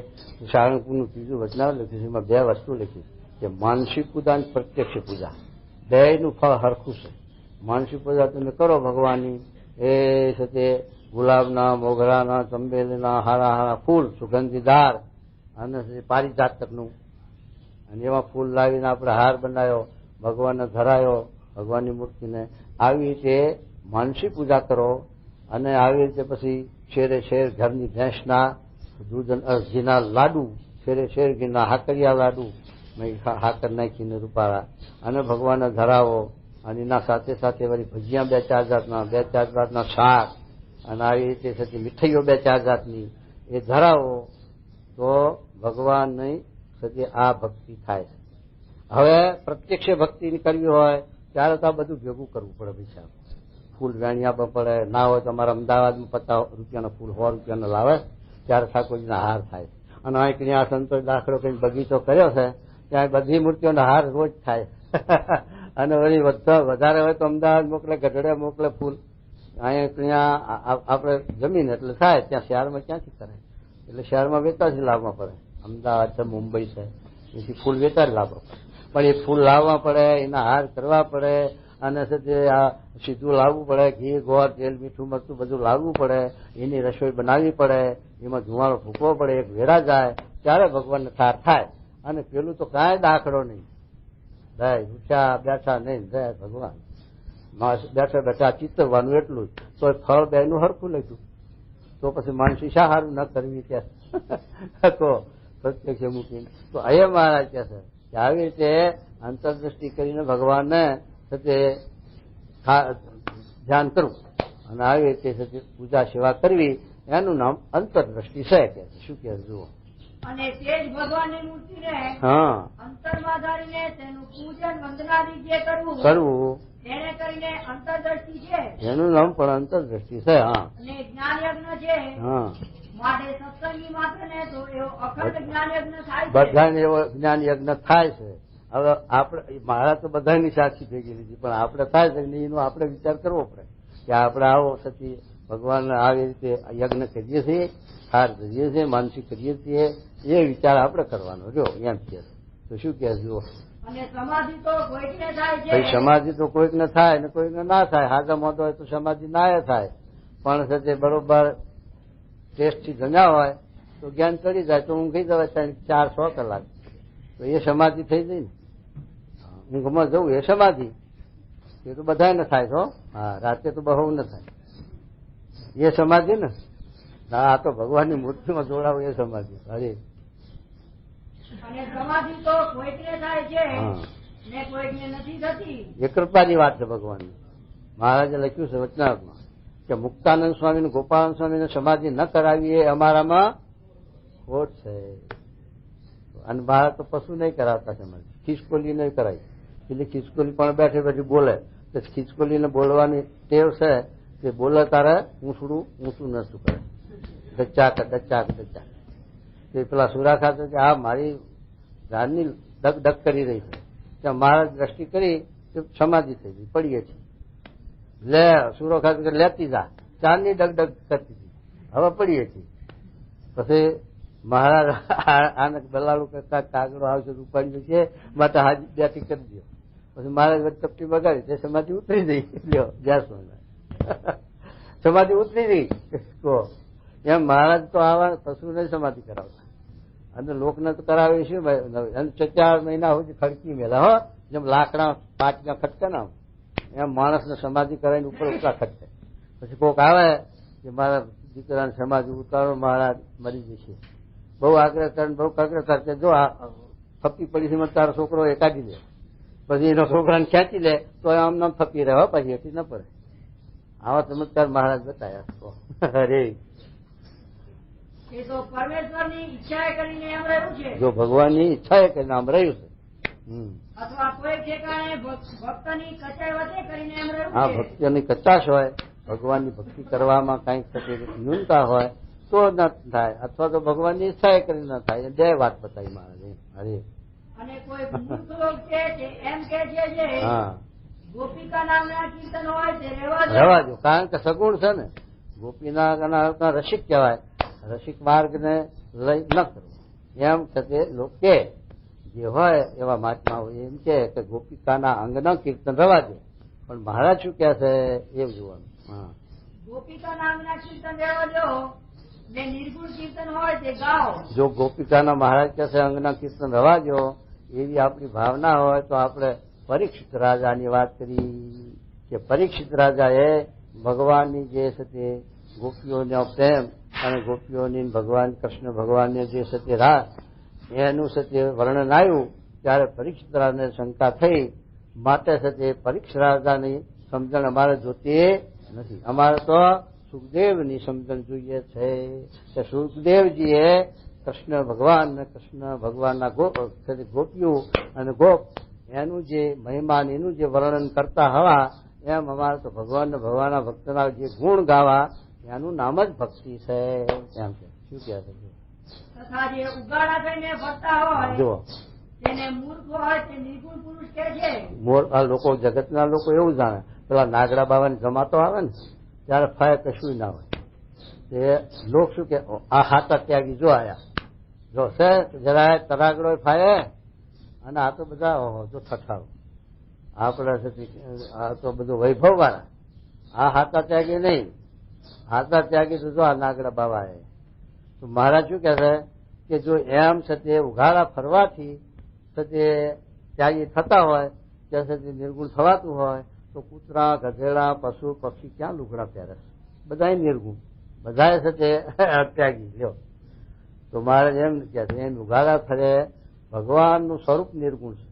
સારંગપુરનું ત્રીજું વચનાવર લખ્યું છે. એમાં 2 વસ્તુ લખી કે માનસિક પૂજા અને પ્રત્યક્ષ પૂજા. બેયનું ફળ હરખું છે. માનસિક પૂજા તમે કરો ભગવાનની એ સાથે ગુલાબના મોગરાના ચંબેલીના હારા હારા ફૂલ સુગંધીદાર અને પારિજાતકનું અને એવા ફૂલ લાવીને આપણે હાર બનાવ્યો ભગવાનને ધરાયો ભગવાનની મૂર્તિને. આવી રીતે માનસિક પૂજા કરો અને આવી રીતે પછી શેરે શેર ઘરની ભેંસના દૂધ ઘીના લાડુ શેરે શેર ઘીના હાકરિયા લાડુ હાકર નાખીને રૂપાળા અને ભગવાનને ધરાવો. અને એના સાથે સાથે વળી ભજીયા 2-4 જાતના 2-4 જાતના શાક અને આવી રીતે થતી મીઠાઈઓ 2-4 જાતની એ ધરાવો તો ભગવાનની થતી આ ભક્તિ થાય છે. હવે પ્રત્યક્ષ ભક્તિ કરવી હોય ત્યારે તો આ બધું ભેગું કરવું પડે. પૈસા ફૂલ વેણી આપવા પડે. ના હોય તો અમારા અમદાવાદમાં 50 રૂપિયાના ફૂલ 100 રૂપિયાના લાવે ત્યારે ઠાકોરજીના હાર થાય. અને અહીં આ સંતોષ દાખલો કઈ બગીચો કર્યો છે ત્યાં બધી મૂર્તિઓના હાર રોજ થાય. અને વળી વધારે હોય તો અમદાવાદ મોકલે ગઢડે મોકલે ફૂલ. અહીંયા આપણે જમીન એટલે થાય ત્યાં શહેરમાં ક્યાંથી કરે એટલે શહેરમાં વેચાથી લાવવા પડે. અમદાવાદ છે મુંબઈ છે એથી ફૂલ વેચાજ લાવવા પડે. પણ એ ફૂલ લાવવા પડે એના હાર કરવા પડે અને સાથે આ સીધું લાવવું પડે. ઘી ગોળ તેલ મીઠું મરચું બધું લાવવું પડે. એની રસોઈ બનાવવી પડે. એમાં ધુમાડો ફૂંકવો પડે. એક વેરા જાય ત્યારે ભગવાનને થાર થાય. અને પેલું તો કાંઈ દાખલો નહીં. જય ઉઠ્યા બેઠા નહીં જય ભગવાન બેઠા બેઠા ચિત્તરવાનું એટલું જ. તો ફળ બેનું હરખું લખ્યું તો પછી માનસી શા સારું ન કરવી કે તો પ્રત્યક્ષ મૂકીને. તો અહીંયા મહારાજ કહે છે કે આવી રીતે અંતરદ્રષ્ટિ કરીને ભગવાનને સાથે ધ્યાન કરવું અને આવી રીતે પૂજા સેવા કરવી એનું નામ અંતરદ્રષ્ટિ છે. કે શું કે જુઓ. અને તે જ ભગવાનની મૂર્તિને હા અંતરમાં ધારીને તેનું પૂજન વંદનાદિ જે કરવું તેને કરીને અંતરદ્રષ્ટિ છે. એનું નામ પણ અંતરદ્રષ્ટિ છે. હા. અને જ્ઞાન યજ્ઞ છે. હા. માટે સત્સંગી માત્ર ને તો એવો અખંડ જ્ઞાન યજ્ઞ થાય છે. બધાને એવો જ્ઞાન યજ્ઞ થાય છે. હવે આપણે મારા તો બધાની સાક્ષી ભેગી લીધી પણ આપણે થાય છે એનો આપણે વિચાર કરવો પડે કે આપણે આવો સતી ભગવાનને આવી રીતે યજ્ઞ કરીએ છીએ હાર કરીએ છીએ માનસિક કરીએ છીએ એ વિચાર આપણે કરવાનો જો એમ કે તો શું કે જુઓ. અને સમાધિ તો કોઈકને થાય છે. સમાધિ તો કોઈકને થાય ને કોઈકને ના થાય. હાજર મોટો હોય તો સમાધિ ના થાય પણ સાથે બરોબર ટેસ્ટથી જમ્યા હોય તો જ્ઞાન ચડી જાય તો ઊંઘી જવાય 4-6 કલાક તો એ સમાધિ થઈ જાય ને. ઊંઘમાં જવું એ સમાધિ એ તો બધાને થાય તો હા રાતે તો બહુ ન થાય એ સમાધિ ને. આ તો ભગવાનની મૂર્તિમાં જોડાવું એ સમાધિ. હરે અને સમાધિ તો કોઈકને થાય છે ને કોઈકને નથી થતી. એ કૃપાની વાત છે ભગવાનની. મહારાજે લખ્યું છે વચનાવરમાં કે મુક્તાનંદ સ્વામી ગોપાલન સ્વામીને સમાધિ ન કરાવી એ અમારામાં ખોટ છે. અને મારા તો પશુ નહીં કરાવતા સમાધિ. ખિસકોલી નહીં કરાવી. એટલે ખિસકોલી પણ બેઠે બેઠી બોલે તો ખિસકોલીને બોલવાની ટેવ છે કે બોલે તારે ઊંચું નશું કરે ડચાક ડચાક ડચાક. તે પેલા સુરા ખાતે કે આ મારી જાનની ડગ ડગ કરી રહી છે ત્યાં મહારાજ દ્રષ્ટિ કરી સમાધિ થઈ ગઈ પડીએ છીએ. લે સુરો ખાતે લેતી જા ચારની ડગ ડગ કરતી હતી હવે પડીએ છીએ. પછી મહારાજ આને બલાડું કરતા કાગડો આવશે ઉપાડી છે માટે હાજી બેઠી કરી દો. પછી મહારાજ ચપટી બગાડી તે સમાધિ ઉતરી ગઈ. લ્યો જ્યાં સમાધિ ઉતરી ગઈ. તો એમ મહારાજ તો આવા પશુને સમાધિ કરાવતા અને લોકને તો કરાવે છે. 4 મહિના સુધી ખડકી મેલા હો, જેમ લાકડા પાટના ખટકે ને એમ માણસને સમાધિ કરાવીને ઉપર ઉપરા ખટકે. પછી કોક આવે કે મારા દીકરાને સમાધિ ઉતારો, મહારાજ મરી જશે. બહુ આગ્રહ કરે, બહુ આગ્રહ કરશે. જો આ થપ્પી પડી છે તારો છોકરો એ કાઢી લે, પછી એનો છોકરાને ખેંચી લે તો આમ નામ થપ્પી રહે, પછી એથી ન પડે. આવા ચમત્કાર મહારાજ બતાવ્યા. અરે એ તો પરમેશ્વરની ઈચ્છા કરીને એમ રહ્યું છે. જો ભગવાનની ઈચ્છા એ કરીને આમ રહ્યું છે. અથવા કોઈ ઠેકાણે ભક્તની કચાઈ વધે કરીને એમ રહ્યું હા, છે. ભક્તિની કચાશ હોય, ભગવાનની ભક્તિ કરવામાં કઈક ન્યૂનતા હોય તો ન થાય, અથવા તો ભગવાનની ઈચ્છા એ કરીને ન થાય. બે વાત બતાવી મહારાજે. અરે અને કોઈ મૂર્ખ લોક છે તે એમ કે છે જે હા, ગોપિકા નામના કીર્તન હોય તે રહેવા દો. કારણ કે સગુણ છે ને, ગોપીના રસિક કહેવાય. રસિક માર્ગ ને લઈ ન કરવો એમ છતે લોકો જે હોય એવા મહાત્મા હોય એમ કે ગોપિકાના અંગના કીર્તન રવા દે. પણ મહારાજ શું કહે છે એ જોવાનું. હા, ગોપિકા નામના કીર્તન રહેવા દો ને નિર્ગુણ કીર્તન હોય તે ગાઓ. જો ગોપિકાના મહારાજ કહે છે અંગના કીર્તન રવા દો, એવી આપણી ભાવના હોય તો આપણે પરીક્ષિત રાજાની વાત કરી કે પરીક્ષિત રાજાએ ભગવાનની જે છે તે ગોપીઓનો પ્રેમ અને ગોપીઓની ભગવાન કૃષ્ણ ભગવાનને જે છે તે રાસ એનું છે તે વર્ણન આવ્યું ત્યારે પરીક્ષિત રાજાને શંકા થઈ. માટે છે તે પરીક્ષિત રાજાની સમજણ અમારે જોતી નથી. અમારે તો સુખદેવની સમજણ જોઈએ છે કે સુખદેવજીએ કૃષ્ણ ભગવાનના ગોપીઓ અને ગોપ એનું જે મહિમાન એનું જે વર્ણન કરતા હવા એમ અમારે તો ભગવાનના ભક્તના જે ગુણ ગાવા એનું નામ જ ભક્તિ છે. એમ કે શું કહે છે? તથા જે ઉગાડા થઈને ફરતા હોય જો તેને મૂર્ખ હોય તે નિર્ગુણ પુરુષ કે છે. આ લોકો જગતના લોકો એવું જાણે, પેલા નાગડા બાવાની જમાતો આવે ને ત્યારે ફાય કશું ના હોય. તે લોક શું કે આ હાથા ત્યાગી જો આયા, જો છે જરા તરાગડો ફાયે અને આ તો બધા જો ઠઠાવ આપડે આ તો બધું વૈભવ વાળા. આ હાથા ત્યાગી નહીં, હાથા ત્યાગી તો જો આ નાગડા બાવા એ. તો મહારાજ શું કે છે કે જો એમ છે તે ઉઘાડા ફરવાથી છે તે ત્યાગી થતા હોય, ત્યાં છે તે નિર્ગુણ થવાતું હોય તો કૂતરા ગધેડા પશુ પક્ષી ક્યાં લુગડા પહેરે? બધા નિર્ગુણ, બધા છે તે ત્યાગી. લ્યો તો મહારાજ એમ કે છે એમ ઉઘાડા ફરે ભગવાનનું સ્વરૂપ નિર્ગુણ છે,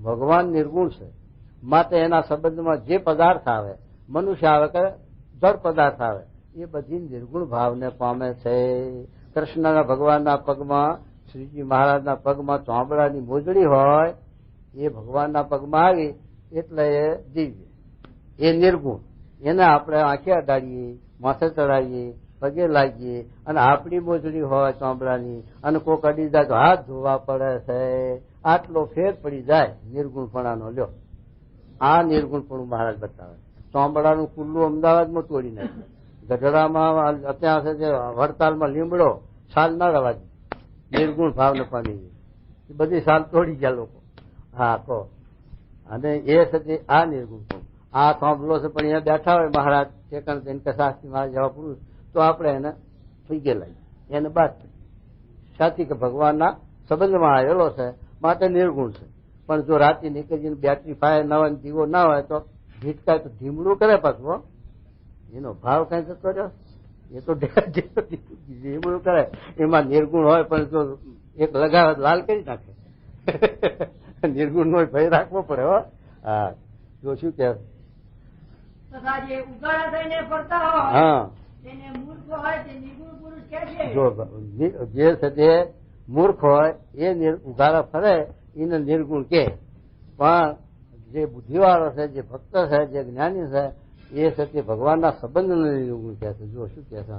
ભગવાન નિર્ગુણ છે. માટે એના સંબંધમાં જે પદાર્થ આવે, મનુષ્ય આવે કે જળ પદાર્થ આવે, એ બધી નિર્ગુણ ભાવને પામે છે. કૃષ્ણના ભગવાનના પગમાં, શ્રીજી મહારાજના પગમાં ચોંબડાની મોજડી હોય એ ભગવાનના પગમાં આવી એટલે એ દિવ્ય, એ નિર્ગુણ. એને આપણે આંખે અડાડીએ, માથે ચડાવીએ, પગે લાગીએ અને આપણી મોજડી હોય ચોંબડાની અને કોક અડી જાય તો હાથ ધોવા પડે છે. આટલો ફેર પડી જાય નિર્ગુણપણાનો. લ્યો આ નિર્ગુણપણું મહારાજ બતાવે. ચોંબડાનું કુલ્લું અમદાવાદમાં તોડી નાખ્યું, ગઢડામાં અત્યારે છે વડતાલમાં લીમડો સાલ ના રવા દે, નિર્ગુણ ભાવને પામી ગઈ. બધી સાલ તોડી ગયા લોકો. હા તો અને એ છે આ નિર્ગુણ પણ આ થોંભલો છે પણ અહીંયા બેઠા હોય મહારાજ ઠેકાણ જઈને કે શાસ્ત્રી મહારાજ જેવા પુરુષ તો આપણે એને થઈ ગયેલા એને બાદ સાથી કે ભગવાનના સંબંધમાં આવેલો છે માટે નિર્ગુણ છે. પણ જો રાતે નીકળીને બેટરી ફાયર ના હોય દીવો ના હોય તો ભીટકાય તો ધીમડું કરે પાછું, એનો ભાવ કઈ થતો રહ્યો એ તો ધીમડું કરે. એમાં નિર્ગુણ હોય પણ જો એક લગાવે લાલ કરી નાખે. નિર્ગુણ નો ભય રાખવો પડે. હો હા જો શું કે તથા જે ઉગાડા થઈને ફરતા હોય હા તેને મૂર્ખ હોય તે નિર્ગુણ પુરુષ કે છે. જો જે છે તે મૂર્ખ હોય એ ઉઘાડા ફરે એને નિર્ગુણ કે, પણ જે બુદ્ધિવાળો છે, જે ભક્ત છે, જે જ્ઞાની છે એ છે તે ભગવાનના સંબંધને નિર્ગુણ કહે છે. જો શું કે છે?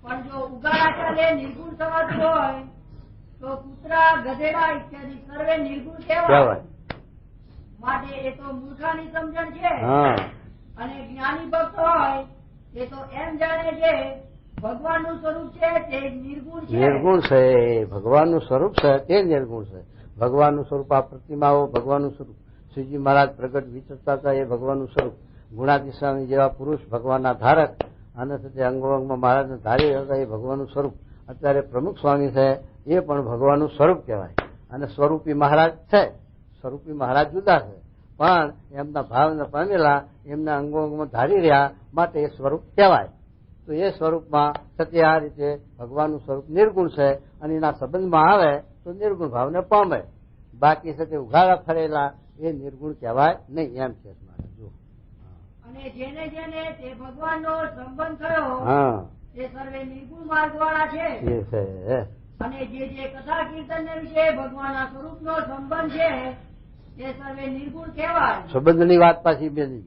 પણ જો ઉગાડા ચાલે નિર્ગુણ થવાતું હોય તો કૂતરા ગધેડા ઇત્યાદિ સર્વે નિર્ગુણ કહેવાય. માટે એ તો મૂર્ખાની સમજણ છે. હા અને જ્ઞાની ભક્ત હોય એ તો એમ જાણે છે ભગવાનનું સ્વરૂપ છે તે નિર્ગુણ છે. નિર્ગુણ છે. ભગવાનનું સ્વરૂપ છે તે નિર્ગુણ છે. ભગવાનનું સ્વરૂપ આ પ્રતિમાઓ ભગવાનનું સ્વરૂપ. શ્રીજી મહારાજ પ્રગટ વિચરતા હતા એ ભગવાનનું સ્વરૂપ. ગુણાતી સ્વામી જેવા પુરુષ ભગવાનના ધારક અને તે અંગોંગમાં મહારાજને ધારી હતા એ ભગવાનનું સ્વરૂપ. અત્યારે પ્રમુખ સ્વામી છે એ પણ ભગવાનનું સ્વરૂપ કહેવાય. અને સ્વરૂપી મહારાજ છે. સ્વરૂપી મહારાજ જુદા છે પણ એમના ભાવને પામેલા એમના અંગોંગમાં ધારી રહ્યા માટે એ સ્વરૂપ કહેવાય. તો એ સ્વરૂપમાં સત્ય આ રીતે ભગવાનનું સ્વરૂપ નિર્ગુણ છે અને એના સંબંધમાં આવે તો નિર્ગુણ ભાવને પામે. બાકી છે તે ઉઘાડા ફરેલા એ નિર્ગુણ કહેવાય નહીં એમ છે. જો અને જેને જેને તે ભગવાનનો સંબંધ થયો હા તે સર્વે નિર્ગુણ માર્ગ વાળા છે. એ છે. અને જે કથા કીર્તન વિશે ભગવાનના સ્વરૂપનો સંબંધ છે તે સર્વે નિર્ગુણ કહેવાય. સંબંધની વાત પાછી બેની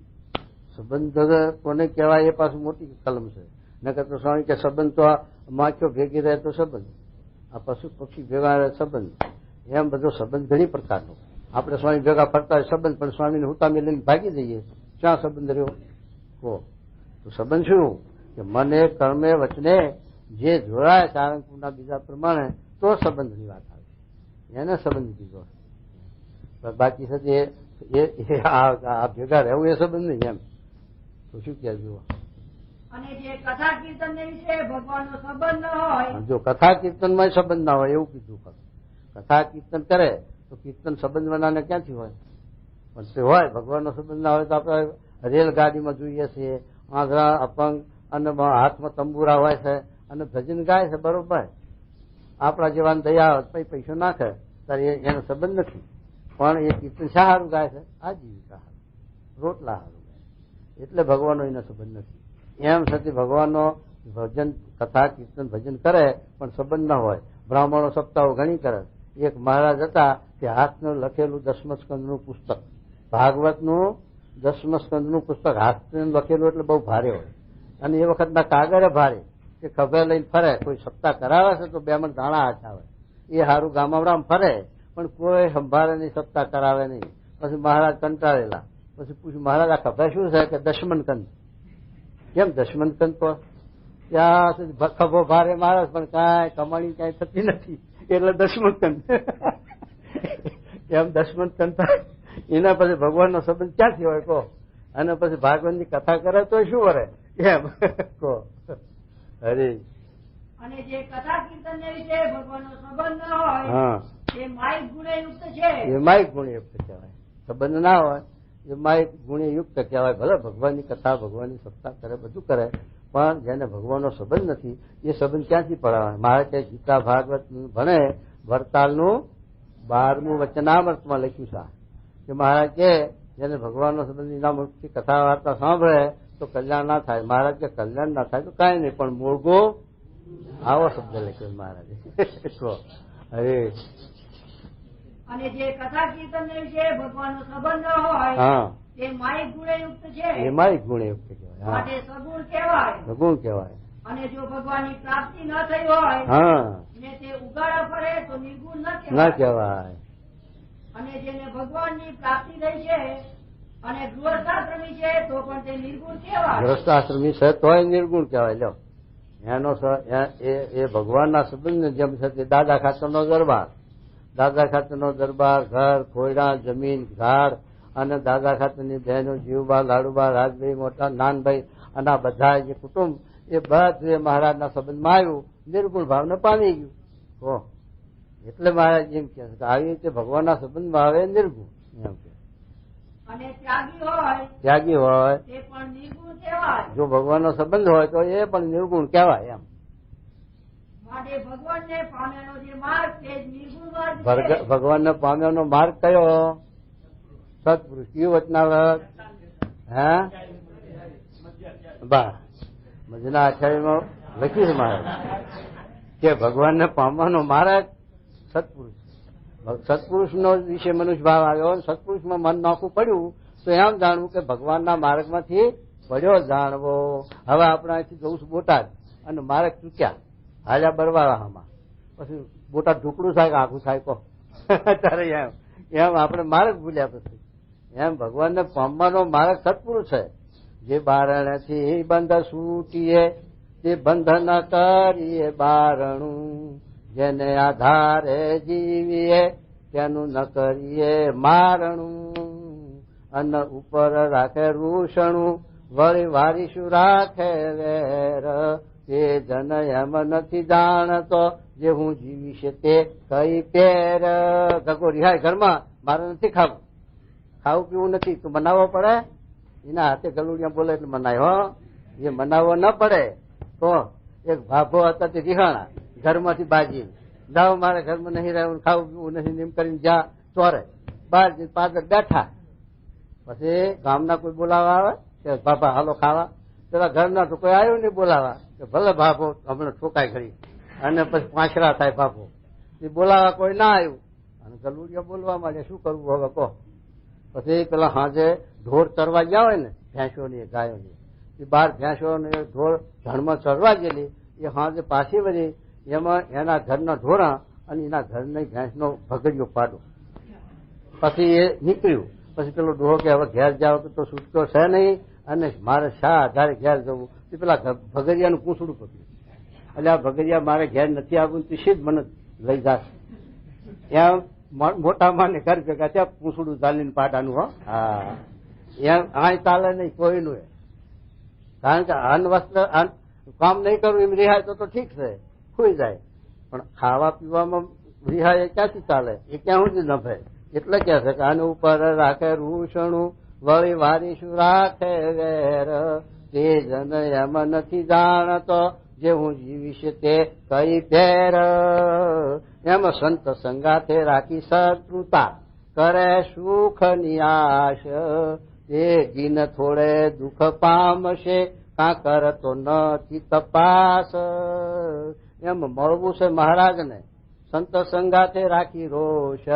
સંબંધ કોને કહેવાય એ પાછું મોટી કલમ છે. નકર તો સ્વામી કે સંબંધ તો માખીઓ ભેગી રહે તો સંબંધ, આ પશુ પક્ષી ભેગા રહે સંબંધ, એમ બધો સંબંધ ઘણી પ્રકારનો. આપણે સ્વામી ભેગા ફરતા હોય સંબંધ, પણ સ્વામીને હુતામે લઈને ભાગી જઈએ, ક્યાં સંબંધ રહ્યો? તો સંબંધ શું કે મને કર્મે વચને જે જોડાય સારંગપુરના બીજા પ્રમાણે તો સંબંધની વાત આવે, એને સંબંધ કીધો. બાકી છે આ ભેગા રહેવું એ સંબંધ નહીં એમ. તો શું કહે જુઓ. અને જે કથા કીર્તન વિશે ભગવાનનો સંબંધ ન હોય, જો કથા કીર્તનમાં સંબંધ ના હોય એવું કીધું ખરું. કથા કીર્તન કરે તો કીર્તન સંબંધ બનાને ક્યાંથી હોય? પણ તે હોય ભગવાનનો સંબંધ ના હોય તો આપણે રેલગાડીમાં જોઈએ છીએ આંધળા અપંગ અને હાથમાં તંબુરા હોય છે અને ભજન ગાય છે, બરોબર. આપણા જેવાને દયા આવે પૈસો નાખે ત્યારે એનો સંબંધ નથી, પણ એ કીર્તન શા હારું ગાય છે? આજીવિકા હારું, રોટલા હારું ગાય, એટલે ભગવાનનો એનો સંબંધ નથી. એમ છતાં ભગવાનનો ભજન કથા કીર્તન ભજન કરે પણ સંબંધ ના હોય. બ્રાહ્મણો સપ્તાહો ઘણી કરે. એક મહારાજ હતા કે હાથનું લખેલું દસમસ્કંદનું પુસ્તક, ભાગવતનું દસમસ્કંદનું પુસ્તક હાથનું લખેલું એટલે બહુ ભારે હોય. અને એ વખતના કાગળે ભારે કે ખભે લઈને ફરે. કોઈ સપ્તાહ કરાવે છે તો 2 મણ દાણા હાથ આવે, એ હારું ગામડામાં ફરે પણ કોઈ સંભાળે નહીં, સપ્તાહ કરાવે નહીં. પછી મહારાજ કંટાળેલા, પછી પૂછ્યું મહારાજ આ ખભે શું છે? કે દશમનકંદ. કેમ દશમનકંદ? તો ત્યાં ખભો ભારે મહારાજ પણ કાંઈ કમાણી કાંઈ થતી નથી એટલે દશમનકંદ. એમ દશમનકંદ એના પછી ભગવાનનો સંબંધ ક્યાંથી હોય કહો? અને પછી ભાગવતની કથા કરે તો શું વરે એમ કહો? હરે. અને જે કથા કીર્તન વિશે ભગવાનનો સંબંધ ન હોય તે માયિક ગુણયુક્ત છે. એ માયિક ગુણયુક્ત કહેવાય. સંબંધ ના હોય એ માયિક ગુણયુક્ત કહેવાય. ભલે ભગવાનની કથા ભગવાનની સત્તા કરે બધું કરે, પણ જેને ભગવાનનો સંબંધ નથી એ સંબંધ ક્યાંથી પડાવે? મારે કે ગીતા ભાગવત ભણે વરતાલનું 12મું વચનામૃતમાં લખ્યું છે કે મહારાજ કે જેને ભગવાનનો સંબંધ ના મુક્તિ કથા વાર્તા સાંભળે તો કલ્યાણ ના થાય. મહારાજ કે કલ્યાણ ના થાય તો કાંઈ નહીં, પણ મૂળગો આવો શબ્દ લખ્યો મહારાજે. અરે. અને જે કથા કીર્તન વિશે ભગવાનનો સંબંધ ન હોય તે માયિક ગુણયુક્ત છે. એ માયિક ગુણયુક્ત કહેવાય, માટે સગુણ કહેવાય. સગુણ કહેવાય. અને જો ભગવાનની પ્રાપ્તિ ન થઈ હોય ને તે ઉગાડા ફરે તો નિર્ગુણ ન કહેવાય. અને જેને ભગવાનની પ્રાપ્તિ થઈ છે અને ગૃહસ્થાશ્રમી છે તો પણ તે નિર્ગુણ કહેવાય. ગૃહસ્થાશ્રમી છે તોય નિર્ગુણ કહેવાય. લો એનો એ ભગવાનના સંબંધ જેમ છે તે દાદા ખાતરનો દરબાર, દાદા ખાતરનો દરબાર, ઘર ખોયડા જમીન ઝાડ અને દાદા ખાતરની બહેનો જીવબા લાડુબા રાજભાઈ મોટા નાનભાઈ અને આ બધા જે કુટુંબ એ બધું એ મહારાજના સંબંધમાં આવ્યું, નિર્ગુણ ભાવને પામી ગયું. એટલે મહારાજ એમ કહે છે કે આવી રીતે ભગવાનના સંબંધમાં આવે નિર્ગુણ એમ કે. અને ત્યાગી હોય તે પણ નિર્ગુણ કહેવાય. જો ભગવાનનો સંબંધ હોય તો એ પણ નિર્ગુણ કહેવાય એમ. માટે ભગવાનને પામ્યાનો જે માર્ગ તે નિર્ગુણ માર્ગ છે. ભગવાનને પામ્યાનો માર્ગ કયો? સત્પુરુષ. કયું વચનાવૃત? બા મજના અઠાવીમાં લખ્યું છે મહારાજ કે ભગવાનને પામવાનો માર્ગ સત્પુરુષ. સત્પુરુષનો વિશે મનુષ્ય ભાવ આવ્યો, સત્પુરુષમાં મન નાખવું પડ્યું તો એમ જાણવું કે ભગવાનના માર્ગમાંથી પડ્યો જાણવો. હવે આપણે અહીંથી જવું છું બોટાદ અને માર્ગ ચૂક્યા હાલ્યા બરવાળામાં, પછી બોટાદ ઢુકડું થાય કે આખું થાય કહો? ત્યારે એમ આપણે માર્ગ ભૂલ્યા. પછી એમ ભગવાનને પામવાનો માર્ગ સત્પુરુષ છે. જે બારણેથી બંધ છૂટીએ તે બંધન કરીએ બારણું, જેને આધારે જીવીએ તેનું ન કરીએ મારણું. અન્ન ઉપર રાખે રૂષણું, વળી વારીશું રાખે વેર, તે જન એમ નથી જાણતો જે હું જીવીશ તે કઈ પેર. ગગો રિહાય ઘરમાં, મારે નથી ખાવું, ખાવું પીવું નથી, તું બનાવવો પડે. એના હાથે ગલુડિયા બોલે એટલે મનાય. હો, એ મનાવવો ન પડે તો એક ભાભો હતા તે રિહાણા ઘરમાંથી બાજી, જાઓ મારે ઘરમાં નહીં રહેવું, ખાવું પીવું નહીં, એમ કરીને જ્યાં ચોરે બહાર પાદર બેઠા. પછી ગામના કોઈ બોલાવા આવે કે બાપા હાલો ખાવા, પેલા ઘરના તો કોઈ આવ્યું નહીં બોલાવા, કે ભલે ભાભો હમણાં ઠોકાઈ કરી, અને પછી પાંચરા થાય ભાભો, એ બોલાવા કોઈ ના આવ્યું, અને ગલુડિયા બોલવા માંડે, શું કરવું હવે કહો. પછી પેલા સાંજે ઢોર ચરવા ગયા હોય ને, ભેંસોની ગાયોની, એ બહાર ભેંસોને ઢોર ઝાડમાં ચરવા ગયેલી, એ સાંજે પાછી વળી એમાં એના ઘરના ઢોરા અને એના ઘરની ભેંસનો ભગડિયો પાડો. પછી એ નીકળ્યું. પછી પેલો ડોહો કે હવે ઘેર જાવ તો છૂટકો છે નહીં, અને મારે શા આધારે ઘેર જવું. તે પેલા ભગરિયાનું પૂંછડું પકડ્યું, એટલે આ ભગરિયા મારે ઘેર નથી આવવું, તું શીત મને લઈ જાશ. એમ મોટા માને ઘર ભેગા ત્યાં પૂંછડું ચાલીને પાટાનું. હો, હા, એમ આ ચાલે નહીં કોઈનું. કારણ કે અન્ન વસ્ત્ર કામ નહીં કરવું એમ રિહાય તો ઠીક છે, ખુઈ જાય, પણ ખાવા પીવામાં રિહાય એ ક્યાંથી ચાલે, એ ક્યાં સુધી નભે. એટલે કે છે કે આને ઉપર રાખે રૂષણું, વળી વારીશું રાખે વેર, તે જન એમ નથી જાણતો જે હું જીવીશ તે કઈ ફેર. એમ સંત સંગાથે રાખી શત્રુતા, કરે સુખની આશ, તે જીન થોડે દુઃખ પામશે, કાં કરતો નથી તપાસ. એમ મળવું છે મહારાજને, સંત સંગાથે રાખી રોષ,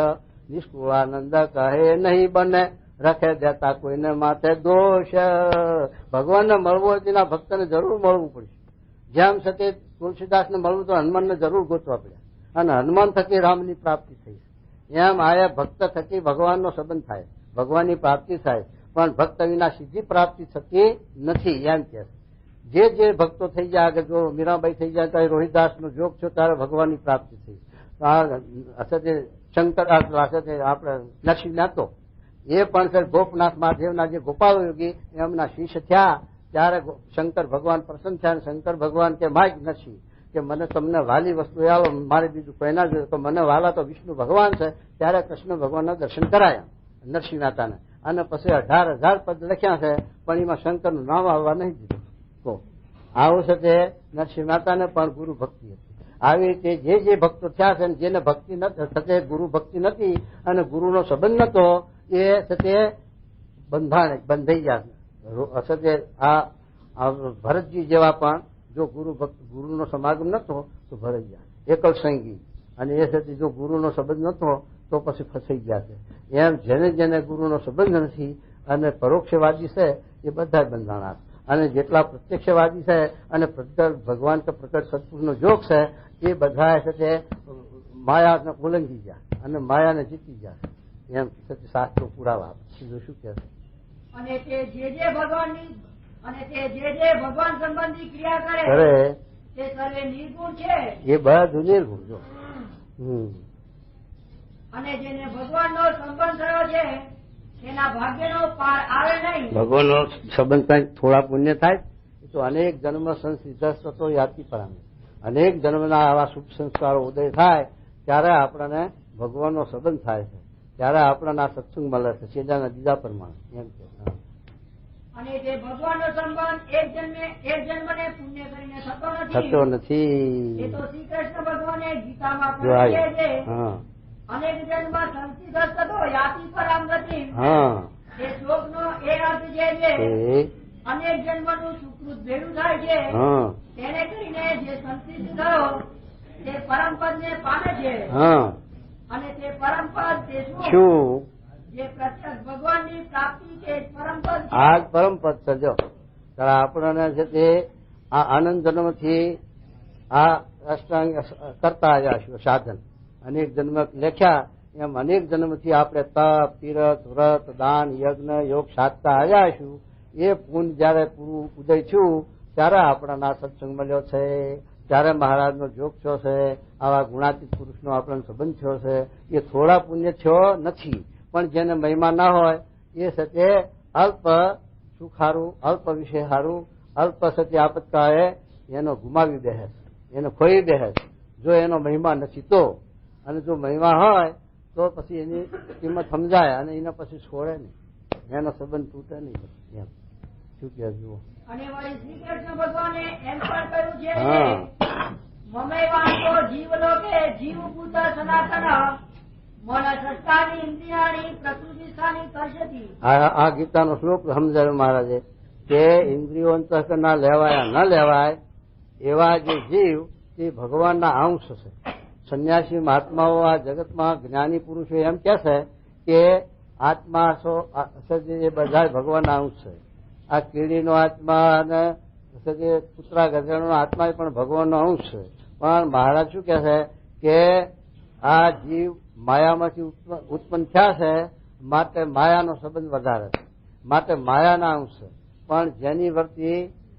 નિષ્કુળાનંદ કહે નહીં બને, રખે દેતા કોઈને માથે દોષ. ભગવાનને મળવું હોય તેના ભક્તને જરૂર મળવું પડશે. જેમ છે તે તુલસીદાસને મળવું તો હનુમાનને જરૂર ગોતવા પડ્યા, અને હનુમાન થકી રામની પ્રાપ્તિ થઈ. એમ આયા ભક્ત થકી ભગવાનનો સંબંધ થાય, ભગવાનની પ્રાપ્તિ થાય, પણ ભક્ત વિના સીધી પ્રાપ્તિ થતી નથી. એમ કે જે જે ભક્તો થઈ જાય, આગળ જો મીરાબાઈ થઈ જાય ત્યારે રોહિદાસનો જોગ છો ત્યારે ભગવાનની પ્રાપ્તિ થઈ. શંકર આપણે નરસિંહનાથો એ પણ સર ગોપનાથ મહાદેવના જે ગોપાલ યોગી એમના શિષ્ય થયા ત્યારે શંકર ભગવાન પ્રસન્ન થયા, અને શંકર ભગવાન કે માય નરસિંહ કે મને તમને વાલી વસ્તુ આવો, મારે બીજું કોઈ ના જોઈએ, તો મને વાલા તો વિષ્ણુ ભગવાન છે. ત્યારે કૃષ્ણ ભગવાનના દર્શન કરાયા નરસિંહ માતાને, અને પછી 18,000 પદ લખ્યા છે, પણ એમાં શંકરનું નામ આવવા નહીં દીધું. તો આવું છે તે નરસિંહ માતાને પણ ગુરુ ભક્તિ હતી. આવી રીતે જે જે ભક્તો થયા છે, જેને ભક્તિ નથી, ગુરુ ભક્તિ નથી અને ગુરુનો સંબંધ નતો, એ તે બંધાઈ ગયા છે. આ ભરતજી જેવા પણ જો ગુરુનો સમાગમ નતો તો ભરાઈ ગયા, એકલ સંગી, અને એ સાથે જો ગુરુનો સંબંધ નતો તો પછી ફસાઈ ગયા છે. એમ જેને જેને ગુરુનો સંબંધ નથી અને પરોક્ષવાદી છે એ બધા બંધાણા, અને જેટલા પ્રત્યક્ષવાદી છે અને ભગવાન કે પ્રકટ સત્પુરુષનો જોગ છે એ બધા છે તે માયાને ઉલ્લંઘી ગયા અને માયાને જીતી ગયા. એમ શાસ્ત્રો પુરાવા સીધું શું કહે. અને તે જે ભગવાન સંબંધી ક્રિયા કરે તે સર્વે નિર્ગુણ છે, એ બધું નિર્ગુણ. જો અને જેને ભગવાનનો સંબંધ થયો છે તેના ભાગ્યનો પાર આવે નહીં. ભગવાનનો સંબંધ કઈ થોડા પુણ્ય થાય તો અનેક જન્મ સંસિદ્ધ તો યાતિ પામે, અનેક જન્મના આવા શુભ સંસ્કારો ઉદય થાય ત્યારે આપણને ભગવાનનો સંબંધ થાય છે, ત્યારે આપણને આ સત્સંગ મળે છે સીધાના બીજા પ્રમાણે. એમ કે અને તે ભગવાનનો સંબંધ એક જન્મને પુણ્ય કરીને થતો નથી. એ તો શ્રી કૃષ્ણ ભગવાને ગીતામાં કહ્યું છે, અનેક જન્મ સંસિદ્ધ થતો યાતિ પરામ ગતિ. એ શ્લોકનો એ અર્થ છે અનેક જન્મનું સુકૃત ભેળું થાય છે, તેને કરીને જે સંસિદ્ધ થયો તે પરમપદને પામે છે. અને તે પરમપદ તે શું? જે પ્રત્યક્ષ ભગવાનની પ્રાપ્તિ છે પરમપદ. આ પરમપદ છે. જો આપણને છે તે આ આનંદ જન્મથી આ અષ્ટાંગ કરતા આવ્યા છું સાધન, અનેક જન્મ લેખ્યા એમ અનેક જન્મથી આપણે તપ, તીરથ, વ્રત, દાન, યજ્ઞ, યોગ સાધતા આવ્યા છું. એ પુણ્ય જયારે પૂરું ઉદય થયું ત્યારે આપણાના સત્સંગ મળ્યો છે, ત્યારે મહારાજનો જોગ થયો છે, આવા ગુણાતીત પુરુષનો આપણને સંબંધ થયો છે. એ થોડા પુણ્ય થયો નથી, પણ જેને મહિમા ના હોય એ સત્ય અલ્પ સુખ હારું, અલ્પ વિષય હારું, અલ્પ સત્ય આપતકાળે એનો ગુમાવી બેસે, એને ખોઈ બેસે. જો એનો મહિમા નથી તો, અને જો મહિમા હોય તો પછી એની કિંમત સમજાય અને એને પછી છોડે નહીં, એનો સંબંધ તૂટે નહીં. એમ શું કે જુઓ. અને વળી શ્રી કૃષ્ણ ભગવાને એમ પણ કહ્યું છે હા. મમૈવાંતો જીવલોકે જીવભૂત સનાતન મન સસ્તાની ઇન્દ્રિયાણી પ્રકૃતિસ્થાની કર્ષતિ. આ ગીતાનો શ્લોક સમજાવ્યો મહારાજે કે ઇન્દ્રિયો અંતઃકરણના લેવાયા ન લેવાય એવા જે જીવ તે ભગવાનના અંશ છે. સંન્યાસી મહાત્માઓ આ જગતમાં જ્ઞાની પુરુષો એમ કે છે કે આત્મા એ બધા ભગવાનના અંશ છે. આ કીડીનો આત્મા અને કૂતરા ગધેડાનો આત્મા પણ ભગવાનનો અંશ છે. પણ મહારાજ શું કે છે કે આ જીવ માયામાંથી ઉત્પન્ન થયા છે, માટે માયાનો સંબંધ વધારે છે, માટે માયાના અંશ છે. પણ જેની વૃત્તિ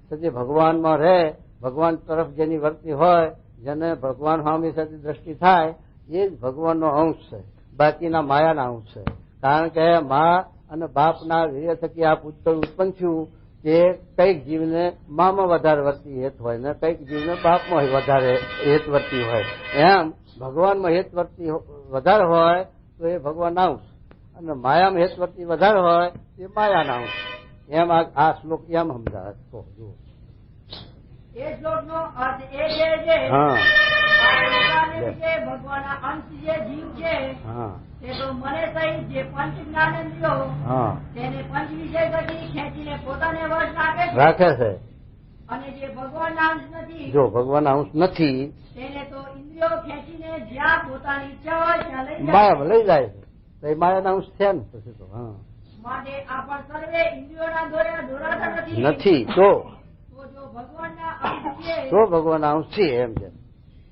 સદી ભગવાનમાં રહે, ભગવાન તરફ જેની વૃત્તિ હોય, જેને ભગવાન સામે સદી દ્રષ્ટિ થાય, એ જ ભગવાનનો અંશ છે, બાકીના માયાના અંશ છે. કારણ કે મા અને બાપના વીર્ય થકી આ પુત્ર ઉત્પન્ન થયું, તે કઈક જીવને મામાં વધારે વર્તી હેત હોય ને કઈક જીવને બાપમાં વધારે હેત વર્તી હોય. એમ ભગવાનમાં હેત વર્તી વધારે હોય તો એ ભગવાનના અંશ, અને માયામાં હેત વર્તી વધારે હોય તે માયાના અંશ. એમ આ શ્લોક એમ સમજાવે. જુઓ એ શ્લોકનો અર્થ એ છે કે હા ભગવાનના અંશ જે જીવ છે હા તે તો મને સહિત જે પંચ જ્ઞાનેન્દ્રિયો હા તેને પંચ વિષય ગતિ ખેંચીને પોતાને વશ રાખે છે. અને જે ભગવાનના અંશ નથી, જો ભગવાનના અંશ નથી તેને તો ઇન્દ્રિયો ખેંચીને જ્યાં પોતાની ઈચ્છા હોય ત્યાં લઈ જાય. માયા લઈ જાય છે, તો એ માયાના અંશ છે ને પછી તો. હા માટે આપણ સર્વે ઇન્દ્રિયોના દોરાતા નથી તો જો ભગવાનના અંશ છે તો ભગવાનના અંશ છે એમ છે.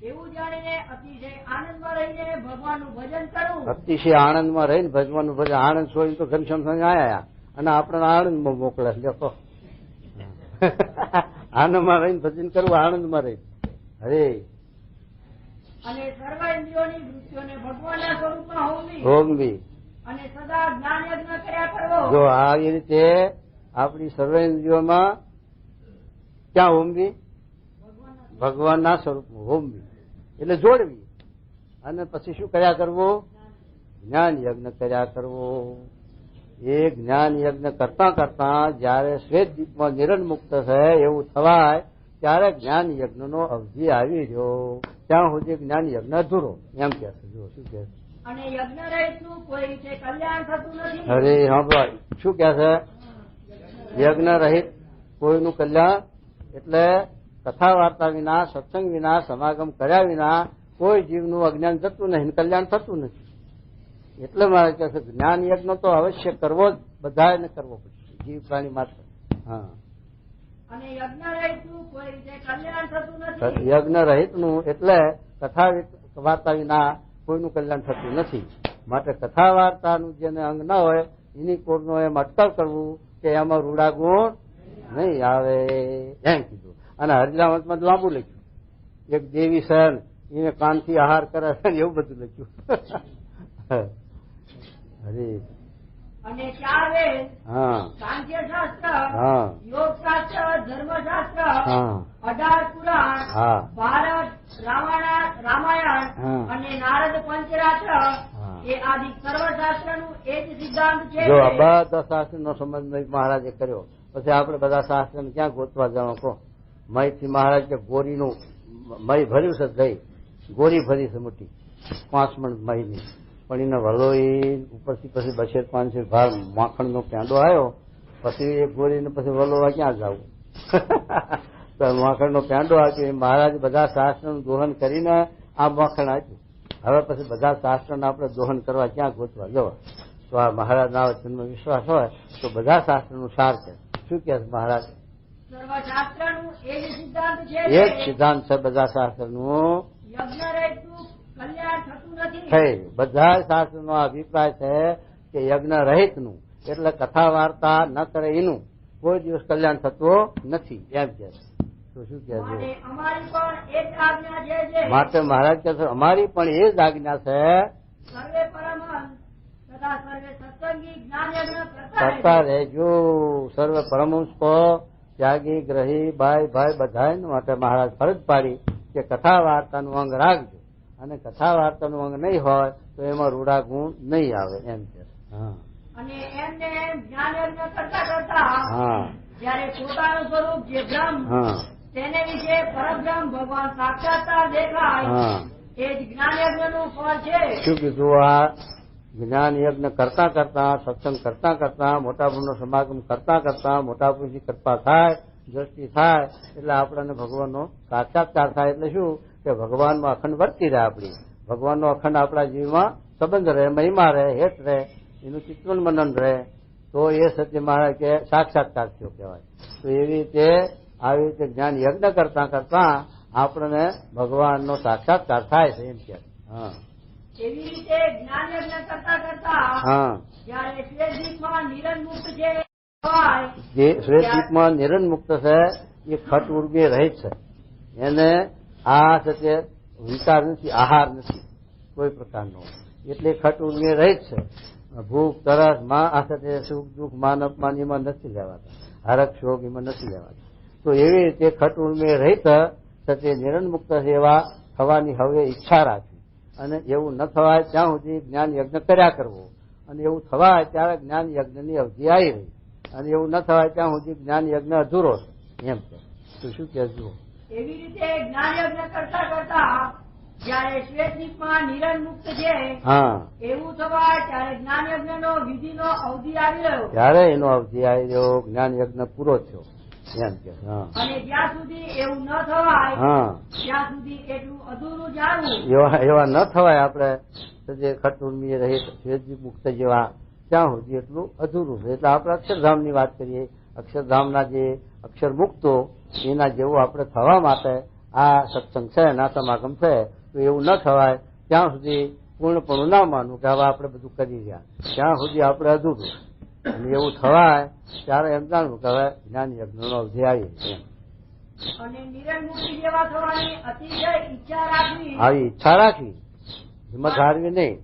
એવું જાણીને અતિશય આનંદમાં રહીને ભગવાનનું ભજન કરવું. અતિશય આનંદમાં રહીને ભગવાનનું ભજન. આનંદ છોડીને તો ઘનશ્યામ સ્વામી આયા અને આપણને આનંદમાં મોકલે. લ્યો આનંદમાં રહીને ભજન કરવું, આનંદમાં રહીને. હરે અને સર્વ ઇન્દ્રિયોની વૃત્તિઓને ભગવાનના સ્વરૂપમાં હોમવી અને સદા જ્ઞાન યજ્ઞ કર્યા કરવો. જો આવી રીતે આપણી સર્વેન્દ્રિયોમાં ક્યાં હોમવી? ભગવાનના સ્વરૂપમાં હોમવી એટલે જોડવી. અને પછી શું કર્યા કરવું? જ્ઞાન યજ્ઞ કર્યા કરવો. એ જ્ઞાન યજ્ઞ કરતા કરતા જયારે શ્વેત દીપમાં નિરણ મુક્ત થાય એવું થવાય ત્યારે જ્ઞાન યજ્ઞનો અવધિ આવી રહ્યો, ત્યાં સુધી જ્ઞાન યજ્ઞ અધૂરો. એમ કે છે. જો શું કે અને યજ્ઞ રહિતનું કોઈ રીતે કલ્યાણ થતું નથી. અરે હા, શું કે છે? યજ્ઞ રહિત કોઈનું કલ્યાણ એટલે કથા વાર્તા વિના, સત્સંગ વિના, સમાગમ કર્યા વિના કોઈ જીવનું અજ્ઞાન જતું નહીં, કલ્યાણ થતું નથી. એટલે મારે કહે છે જ્ઞાન યજ્ઞ તો અવશ્ય કરવો જ, બધાને કરવો પડશે, જીવ પ્રાણી માત્ર. હા. અને યજ્ઞ રહિતનું કોઈ રીતે કલ્યાણ થતું નથી. યજ્ઞ રહિતનું એટલે કથા વાર્તા વિના કોઈનું કલ્યાણ થતું નથી. માટે કથા વાર્તાનું જેને અંગ ના હોય એની કોરનો એમ અટકલ કરવું કે એમાં રૂડા ગુણ નહીં આવે, એમ કીધું. અને હરિનામમાં લાંબુ લખ્યું. એક દેવી સન એને કાનથી આહાર કરે છે એવું બધું લખ્યું. હરે અને 4 વેદ, હા સાંખ્ય શાસ્ત્ર, હા યોગ શાસ્ત્ર, ધર્મશાસ્ત્ર, હા 18 પુરાણ, હા ભારત, રામાયણ હા. અને નારદ પંચરાત્ર હા. એ આદિ સર્વશાસ્ત્રનું એ જ સિદ્ધાંત છે. જો આ બધા શાસ્ત્રનો સંબંધ મહારાજે કર્યો. પછી આપણે બધા શાસ્ત્ર ક્યાં ગોતવા જવાનું કહો? મયથી મહારાજ કે ગોરીનું મય ભર્યું છે, દહીં ગોરી ભરી છે મોટી 5 મણ મયની, પણ એને વલોઈ ઉપરથી પછી 200-500 ભાર માખણનો પેંડો આવ્યો. પછી એ ગોરીને પછી વલોવા ક્યાં જવું? તો માખણનો પેંડો આપ્યો. મહારાજ બધા શાસ્ત્રનું દોહન કરીને આ માખણ આપ્યું. હવે પછી બધા શાસ્ત્રને આપણે દોહન કરવા ક્યાં ગોતવા જવા? તો આ મહારાજના વચનમાં વિશ્વાસ હોય તો બધા શાસ્ત્રનું સાર છે. શું કે મહારાજ? સર્વશાસ્ત્રનું એ જ સિદ્ધાંત છે. એ જ સિદ્ધાંત છે બધા શાસ્ત્રનું. યજ્ઞ રહિતનું કલ્યાણ થતું નથી. થઈ બધા શાસ્ત્રનો અભિપ્રાય છે કે યજ્ઞ રહિતનું એટલે કથા વાર્તા ન કરે એનું કોઈ દિવસ કલ્યાણ થતું નથી. એમ કે તો શું કહેજો? માટે અમારી પણ એ જ આજ્ઞા છે જે માટે મહારાજ કહે છે અમારી પણ એ જ આજ્ઞા છે, સર્વે પરમહંસ તથા સર્વે સત્સંગી જ્ઞાન યજ્ઞ કરતા રહેજો. સર્વ પરમહંસ કો ત્યાગી ગ્રહી ભાઈ બધા માટે મહારાજ ફરજ પાડી કે કથા વાર્તાનું અંગ રાખજો, અને કથા વાર્તાનું અંગ નહીં હોય તો એમાં રૂડા ગુણ નહીં આવે એમ કે. હા અને એમને જ્ઞાન યજ્ઞ કરતા હા જયારે પોતાનું સ્વરૂપ જે બ્રહ્મ હા તેને વિશે પરબ્રહ્મ ભગવાન સાક્ષાત્કાર દેખાય હા. એ જ જ્ઞાન યજ્ઞ નું ફળ છે. શું કીધું? આ જ્ઞાન યજ્ઞ કરતા કરતા, સત્સંગ કરતા કરતા, મોટા પુરુષનો સમાગમ કરતા કરતા, મોટા પુરુષની કૃપા થાય, દ્રષ્ટિ થાય એટલે આપણને ભગવાનનો સાક્ષાત્કાર થાય. એટલે શું કે ભગવાનમાં અખંડ વર્તી રહે, આપણી ભગવાનનો અખંડ આપણા જીવનમાં સંબંધ રહે, મહિમા રહે, હેત રહે, એનું ચિંતન મનન રહે, તો એ સત્ય મહારાજ કે સાક્ષાત્કાર થયો કહેવાય. તો એવી રીતે આવી રીતે જ્ઞાન યજ્ઞ કરતા કરતા આપણને ભગવાનનો સાક્ષાત્કાર થાય છે એમ કે. હા એવી રીતે જ્ઞાન યજ્ઞ કરતા કરતા હા. જયારે શ્વેતદીપમાં નિરંજન મુક્ત છે હોય, જે શ્વેતદીપમાં નિરંજન મુક્ત છે એ ખટ ઉર્ગે રહિત છે, એને આ સત્ય વિકાર નથી, આહાર નથી કોઈ પ્રકારનો, એટલે ખટ ઉર્ગે રહિત છે. ભૂખ તરસ માં આ સાથે સુખ દુઃખ માન અપમાન એમાં નથી લેવાતા, હરક શોક એમાં નથી લેવાતા. તો એવી રીતે ખટ ઉર્ગે રહિત સત્ય નિરંજન મુક્ત છે એવા થવાની હવે ઈચ્છા રાખવી, અને એવું ન થવાય ત્યાં સુધી જ્ઞાન યજ્ઞ કર્યા કરવો, અને એવું થવાય ત્યારે જ્ઞાન યજ્ઞની અવધિ આવી રહી, અને એવું ન થવાય ત્યાં સુધી જ્ઞાન યજ્ઞ અધૂરો છે એમ કે. તો શું કહેજો? એવી રીતે જ્ઞાન યજ્ઞ કરતા કરતા જયારે શ્વેતદીપમાં નિરંજન મુક્ત છે હા. એવું થવાય ત્યારે જ્ઞાન યજ્ઞનો વિધિનો અવધિ આવી રહ્યો, ત્યારે એનો અવધિ આવી રહ્યો, જ્ઞાન યજ્ઞ પૂરો થયો એમ કે. હા અને જ્યાં સુધી એવું ન થવાય હા. ત્યાં સુધી એટલું અધૂરું જાણવું. એવા ન થવાય આપણે જે ખટુર્મી રહે શ્વેતદીપ મુક્ત જેવા, ત્યાં સુધી એટલું અધૂરું છે. એટલે આપણે અક્ષરધામની વાત કરીએ, અક્ષરધામના જે અક્ષર મુક્તો એના જેવું આપણે થવા માટે આ સત્સંગ છે, ના સમાગમ છે, તો એવું ન થવાય ત્યાં સુધી પૂર્ણપણું ના માનવું કે હવે આપણે બધું કરી રહ્યા, ત્યાં સુધી આપણે અધૂરું. અને એવું થવાય ત્યારે એમ જાણવું કે હવે જ્ઞાન યજ્ઞનો અવધિ આવી છે. અને નિરંજન મુક્તિ જેવા થવાની અતિશય ઈચ્છા રાખવી. આવી ઈચ્છા રાખવી, હિંમત હારવી નહીં,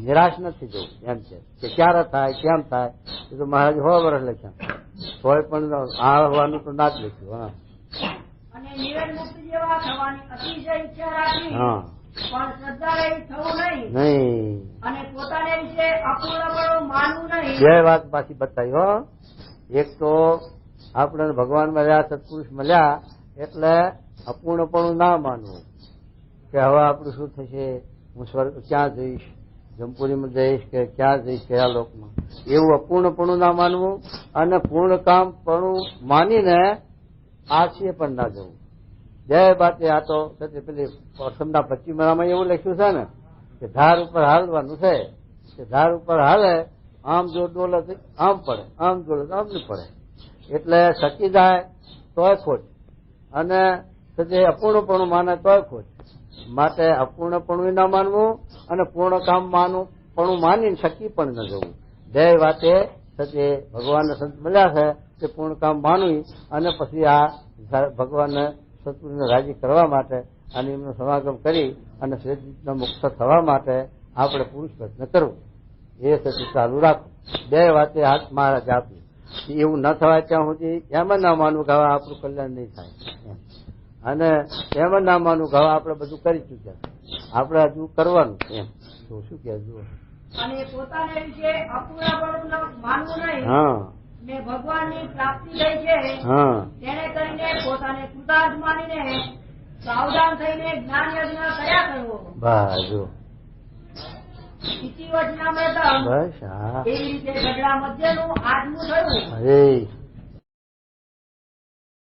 નિરાશ નથી જવું એમ છે કે ક્યારે થાય કેમ થાય. એ તો મહારાજ 100 વર્ષ લખ્યા, તોય પણ આ હોવાનું તો ના જ લખ્યું. હા અને નિરંજન મુક્તિ જેવા થવાની અતિશય ઈચ્છા રાખવી, હા. પણ શ્રદ્ધા રહી થવું નહીં, નહીં. અને પોતાને વિશે અપૂર્ણપણું માનવું નહીં. બે વાત પાછી બતાવી હો. એક તો આપણે ભગવાન મળ્યા, સત્પુરુષ મળ્યા એટલે અપૂર્ણપણું ના માનવું કે હવે આપણું શું થશે, હું સ્વર્ગ ક્યાં જઈશ, જમપુરીમાં જઈશ કે ક્યાં જઈશ, કયા લોકમાં, એવું અપૂર્ણપણું ના માનવું. અને પૂર્ણ કામપણું માનીને આશીએ પણ ના જવું. જય બાતે આ તો પેલી પ્રથમના 25 એવું લખ્યું છે ને કે ધાર ઉપર હાલવાનું છે, કે ધાર ઉપર હાલે આમ જો ડોલે આમ પડે, આમ ડોલે આમ નહીં પડે, એટલે સકી જાય તોય ખોટ, અને જે અપૂર્ણપણું માને તોય ખોટ. માટે અપૂર્ણપણું ના માનવું અને પૂર્ણ કામ પણ માનીને શકી પણ ન જવું. જય વાતે સજે ભગવાનને સંત મળ્યા છે તે પૂર્ણ કામ માનવી, અને પછી આ ભગવાનને સત્પુરુષને રાજી કરવા માટે અને એમનો સમાગમ કરી અને શ્વેતદીપના મુક્ત થવા માટે આપણે પુરુષ પ્રયત્ન કરવું. એ સતી ચાલુ રાખવું. બે વાતે હાથ મહારાજ આપ્યું. એવું ન થવાય ત્યાં સુધી એમ ના માનવું કે હવે આપણું કલ્યાણ નહીં થાય, અને એમ ના માનવું કે હવે આપણે બધું કરી ચૂક્યા, આપણે હજુ કરવાનું એમ. તો શું કે હજુ અને પોતાને વિશે અપૂર્ણપણું માનવું નહીં. હા ને ભગવાનની પ્રાપ્તિ થઈ છે હા તેને કરીને પોતાને કૃતાર્થ માનીને સાવધાન થઈને જ્ઞાન યજ્ઞ કર્યા કરવો. બાજુ ઇતિ વચનામૃતમ. બસ હા. એવી રીતે ગઢડા મધ્યનું આજનું થયું. અરે